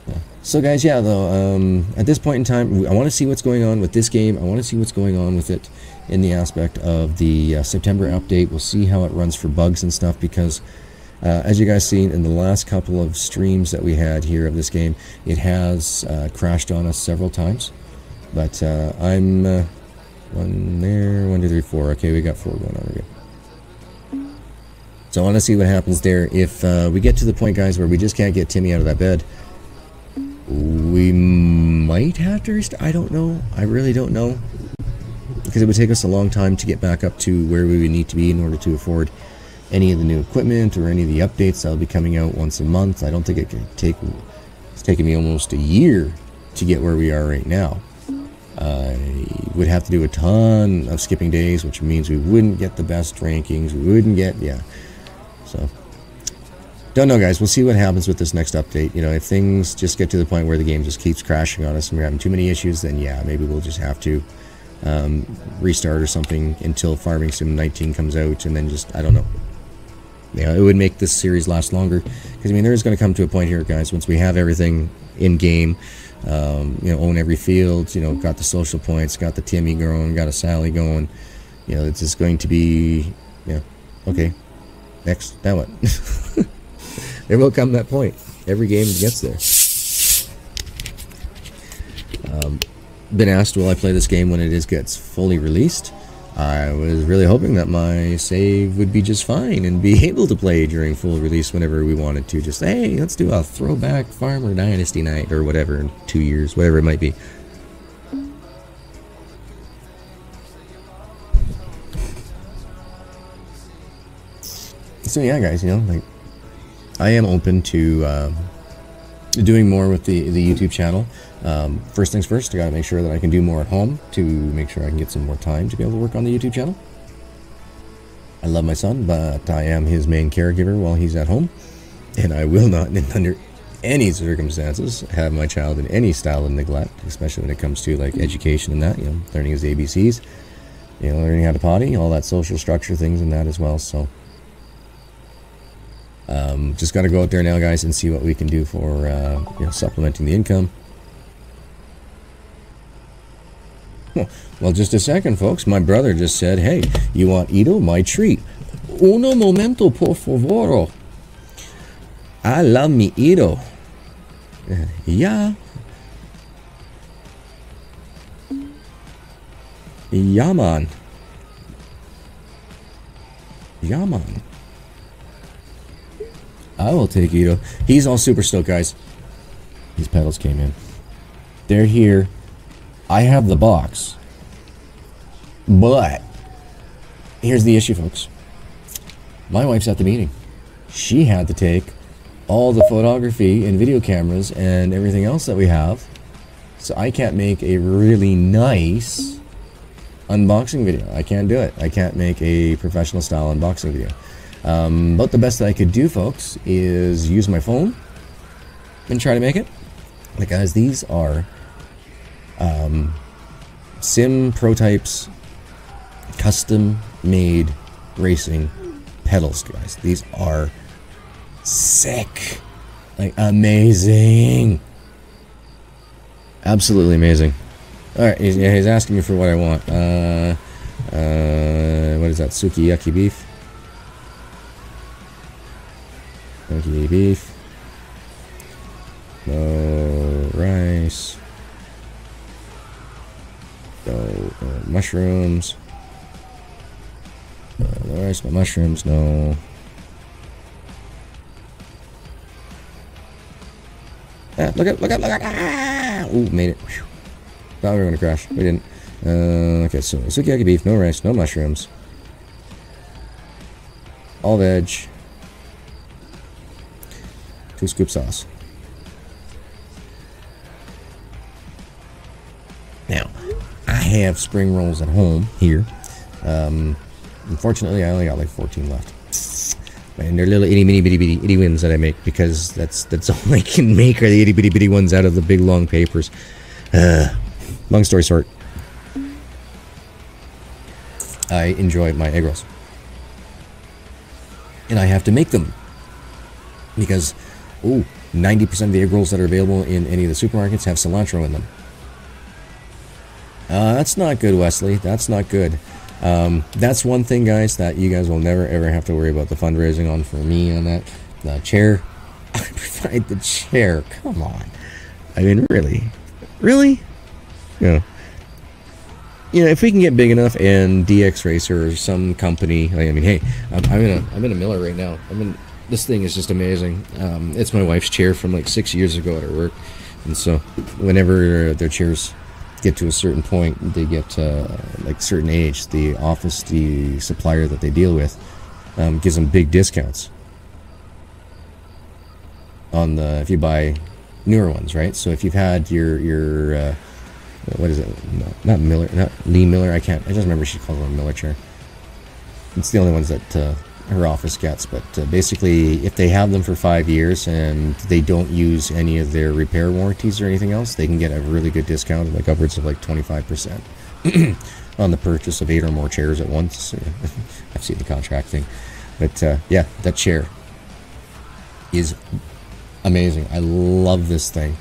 Yeah. So, guys, yeah, though, at this point in time, I want to see what's going on with this game. I want to see what's going on with it in the aspect of the September update. We'll see how it runs for bugs and stuff, because as you guys seen in the last couple of streams that we had here of this game, it has crashed on us several times. But I'm one there, 1, 2, 3, 4. Okay, we got 4 going on here. So I want to see what happens there. If we get to the point, guys, where we just can't get Timmy out of that bed, we might have to restart. I don't know. I really don't know. Because it would take us a long time to get back up to where we would need to be in order to afford any of the new equipment or any of the updates that'll be coming out once a month. I don't think it can take... It's taken me almost a year to get where we are right now. I would have to do a ton of skipping days, which means we wouldn't get the best rankings. We wouldn't get... Yeah. So... Don't know, guys. We'll see what happens with this next update. You know, if things just get to the point where the game just keeps crashing on us and we're having too many issues, then yeah, maybe we'll just have to restart or something until Farming Sim 19 comes out, and then just, I don't know. Yeah, it would make this series last longer. Because, I mean, there is going to come to a point here, guys, once we have everything in-game, you know, own every field, you know, got the social points, got the Timmy going, got a Sally going, you know, it's just going to be, yeah, okay, next, now what? There will come that point. Every game gets there. Been asked, will I play this game when it gets fully released? I was really hoping that my save would be just fine and be able to play during full release whenever we wanted to. Just, hey, let's do a throwback Farmer Dynasty night or whatever in 2 years, whatever it might be. So yeah, guys, you know, like, I am open to doing more with the YouTube channel. First things first, I gotta make sure that I can do more at home to make sure I can get some more time to be able to work on the YouTube channel. I love my son, but I am his main caregiver while he's at home, and I will not, under any circumstances, have my child in any style of neglect, especially when it comes to like education and that, you know, learning his ABCs, you know, learning how to potty, all that social structure things and that as well. So just got to go out there now, guys, and see what we can do for you know, supplementing the income. Well, just a second, folks. My brother just said, hey, you want Ito? My treat. Uno momento, por favor. I love me Ito. Yeah. Yeah, man. Yeah, man. I will take Ito. He's all super stoked, guys. These pedals came in. They're here. I have the box. But here's the issue, folks. My wife's at the meeting. She had to take all the photography and video cameras and everything else that we have. So I can't make a really nice unboxing video. I can't do it. I can't make a professional style unboxing video. But the best that I could do, folks, is use my phone and try to make it. Like, guys, these are sim prototypes, custom made racing pedals, guys. These are sick, like amazing, absolutely amazing. All right, he's asking me for what I want. What is that? Sukiyaki beef. Sukiyaki beef. No rice. No mushrooms. No rice, no mushrooms, no. Ah, look at, ah! Ooh, made it. Whew. Thought we were gonna crash. We didn't. Okay, so sukiyaki beef, no rice, no mushrooms. All veg. 2 scoop sauce. Now, I have spring rolls at home here. Unfortunately, I only got like 14 left. And they're little itty bitty itty ones that I make because that's all I can make are the itty bitty ones out of the big long papers. Long story short, I enjoy my egg rolls, and I have to make them because 90% of the egg rolls that are available in any of the supermarkets have cilantro in them. That's not good, Wesley. That's not good. That's one thing, guys, that you guys will never ever have to worry about the fundraising on for me on that. The chair. I provide the chair. Come on. I mean, really? Yeah. You know, if we can get big enough and DX Racer or some company, I mean, hey, I'm in a Miller right now. This thing is just amazing. It's my wife's chair from like 6 years ago at her work, and so whenever their chairs get to a certain point, they get like certain age, the office, the supplier that they deal with gives them big discounts on the, if you buy newer ones, right? So if you've had your what is it, not Miller, not Lee Miller, I just remember she calls it a Miller chair. It's the only ones that her office gets, but basically if they have them for 5 years and they don't use any of their repair warranties or anything else, they can get a really good discount, like upwards of like 25% on the purchase of 8 or more chairs at once. I've seen the contract thing. But yeah, that chair is amazing. I love this thing.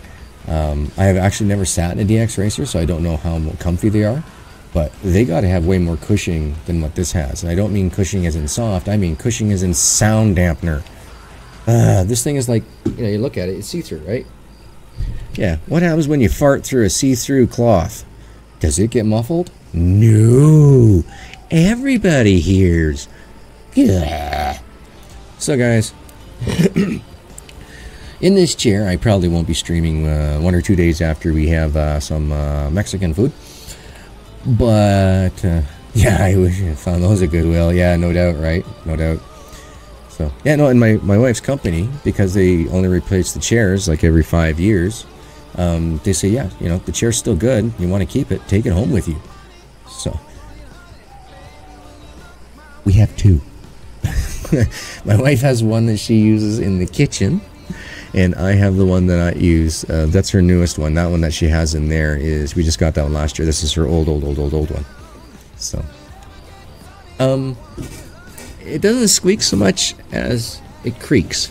I have actually never sat in a DX Racer, so I don't know how comfy they are. But they got to have way more cushioning than what this has. And I don't mean cushioning as in soft, I mean cushioning as in sound dampener. This thing is like, you know, you look at it, it's see-through, right? Yeah, what happens when you fart through a see-through cloth? Does it get muffled? No. Everybody hears. Yeah. So guys, in this chair, I probably won't be streaming 1 or 2 days after we have some Mexican food. But, yeah, I wish I found those at Goodwill. Yeah, no doubt, right? No doubt. So, yeah, no, and my wife's company, because they only replace the chairs like every 5 years, they say, yeah, you know, the chair's still good. You want to keep it, take it home with you. So, we have 2. My wife has one that she uses in the kitchen. And I have the one that I use. That's her newest one. That one that she has in there is, we just got that one last year. This is her old one. So, it doesn't squeak so much as it creaks.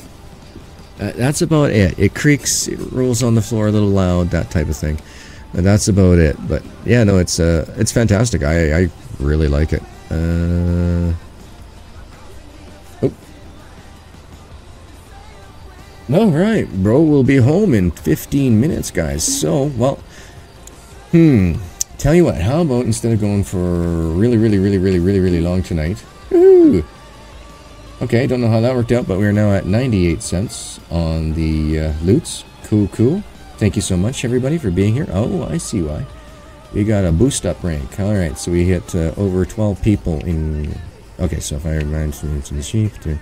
That's about it. It creaks, it rolls on the floor a little loud, that type of thing. And that's about it. But yeah, no, it's fantastic. I really like it. Alright, bro, we'll be home in 15 minutes, guys. So, well, tell you what, how about instead of going for really long tonight? Woo! Okay, don't know how that worked out, but we're now at 98 cents on the loots. Cool. Thank you so much, everybody, for being here. Oh, I see why. We got a boost up rank. Alright, so we hit over 12 people in... Okay, so if I remind you to the sheep to...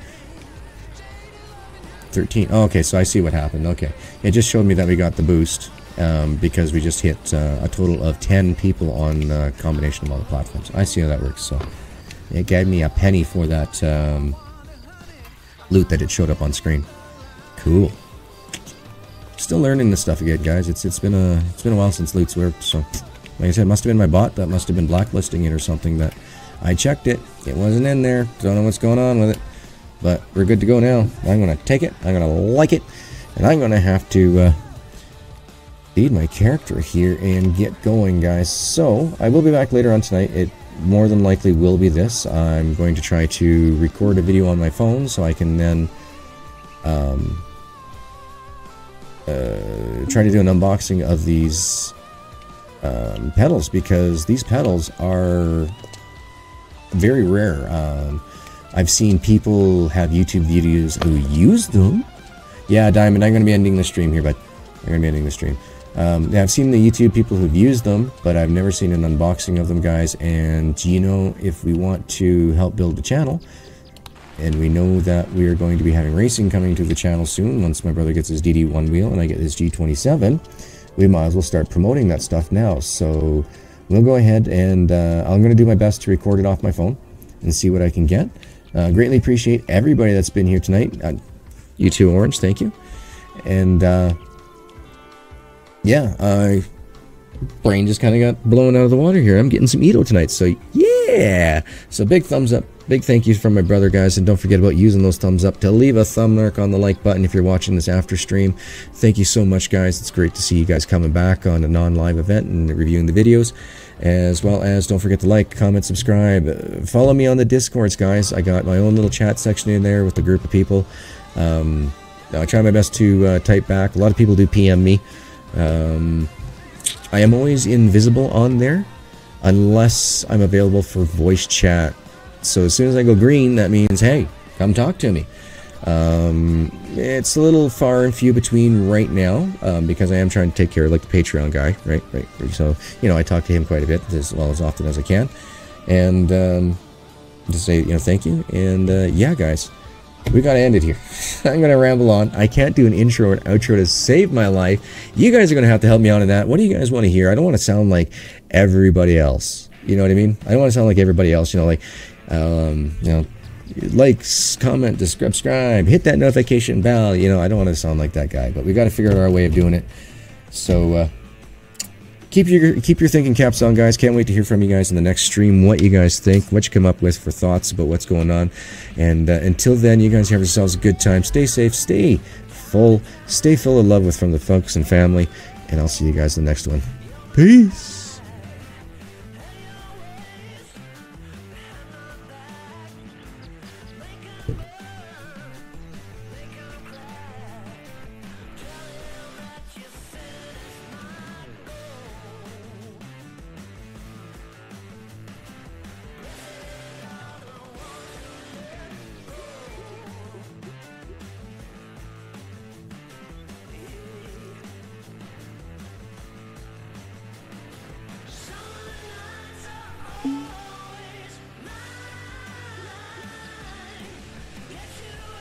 13. Oh, okay, so I see what happened. Okay, it just showed me that we got the boost because we just hit a total of 10 people on a combination of all the platforms. I see how that works. So it gave me a penny for that loot that it showed up on screen. Cool. Still learning this stuff again, guys. It's been a while since loot's worked. So like I said, it must have been my bot that must have been blacklisting it or something. That I checked it. It wasn't in there. Don't know what's going on with it. But we're good to go now. I'm going to take it. I'm going to like it. And I'm going to have to feed my character here and get going, guys. So, I will be back later on tonight. It more than likely will be this. I'm going to try to record a video on my phone so I can then try to do an unboxing of these pedals, because these pedals are very rare. I've seen people have YouTube videos who use them. Yeah, Diamond, I'm going to be ending the stream here, but I'm going to be ending the stream. Yeah, I've seen the YouTube people who've used them, but I've never seen an unboxing of them, guys. And, you know, if we want to help build the channel, and we know that we are going to be having racing coming to the channel soon, once my brother gets his DD1 wheel and I get his G27, we might as well start promoting that stuff now. So we'll go ahead and I'm going to do my best to record it off my phone and see what I can get. Greatly appreciate everybody that's been here tonight. You too, Orange, thank you. And yeah, brain just kind of got blown out of the water here. I'm getting some Edo tonight, so yeah. So big thumbs up, big thank you from my brother, guys, and don't forget about using those thumbs up to leave a thumb mark on the like button if you're watching this after stream. Thank you so much, guys. It's great to see you guys coming back on a non-live event and reviewing the videos. As well as, don't forget to like, comment, subscribe. Follow me on the Discords, guys. I got my own little chat section in there with a group of people. I try my best to type back. A lot of people do PM me. I am always invisible on there unless I'm available for voice chat. So as soon as I go green, that means, hey, come talk to me. It's a little far and few between right now, because I am trying to take care of, like, the Patreon guy, right? So, you know, I talk to him quite a bit, as well as often as I can, and just say, you know, thank you. And yeah, guys, we gotta end it here. I'm gonna ramble on. I can't do an intro and outro to save my life. You guys are gonna have to help me out on that. What do you guys want to hear? I don't want to sound like everybody else. You know what I mean? I don't want to sound like everybody else. You know, like, you know, likes, comment, subscribe, hit that notification bell. You know, I don't want to sound like that guy, but we got to figure out our way of doing it. So keep your thinking caps on, guys. Can't wait to hear from you guys in the next stream. What you guys think, what you come up with for thoughts about what's going on. And until then, you guys have yourselves a good time. Stay safe. Stay full of love from the folks and family. And I'll see you guys in the next one. Peace.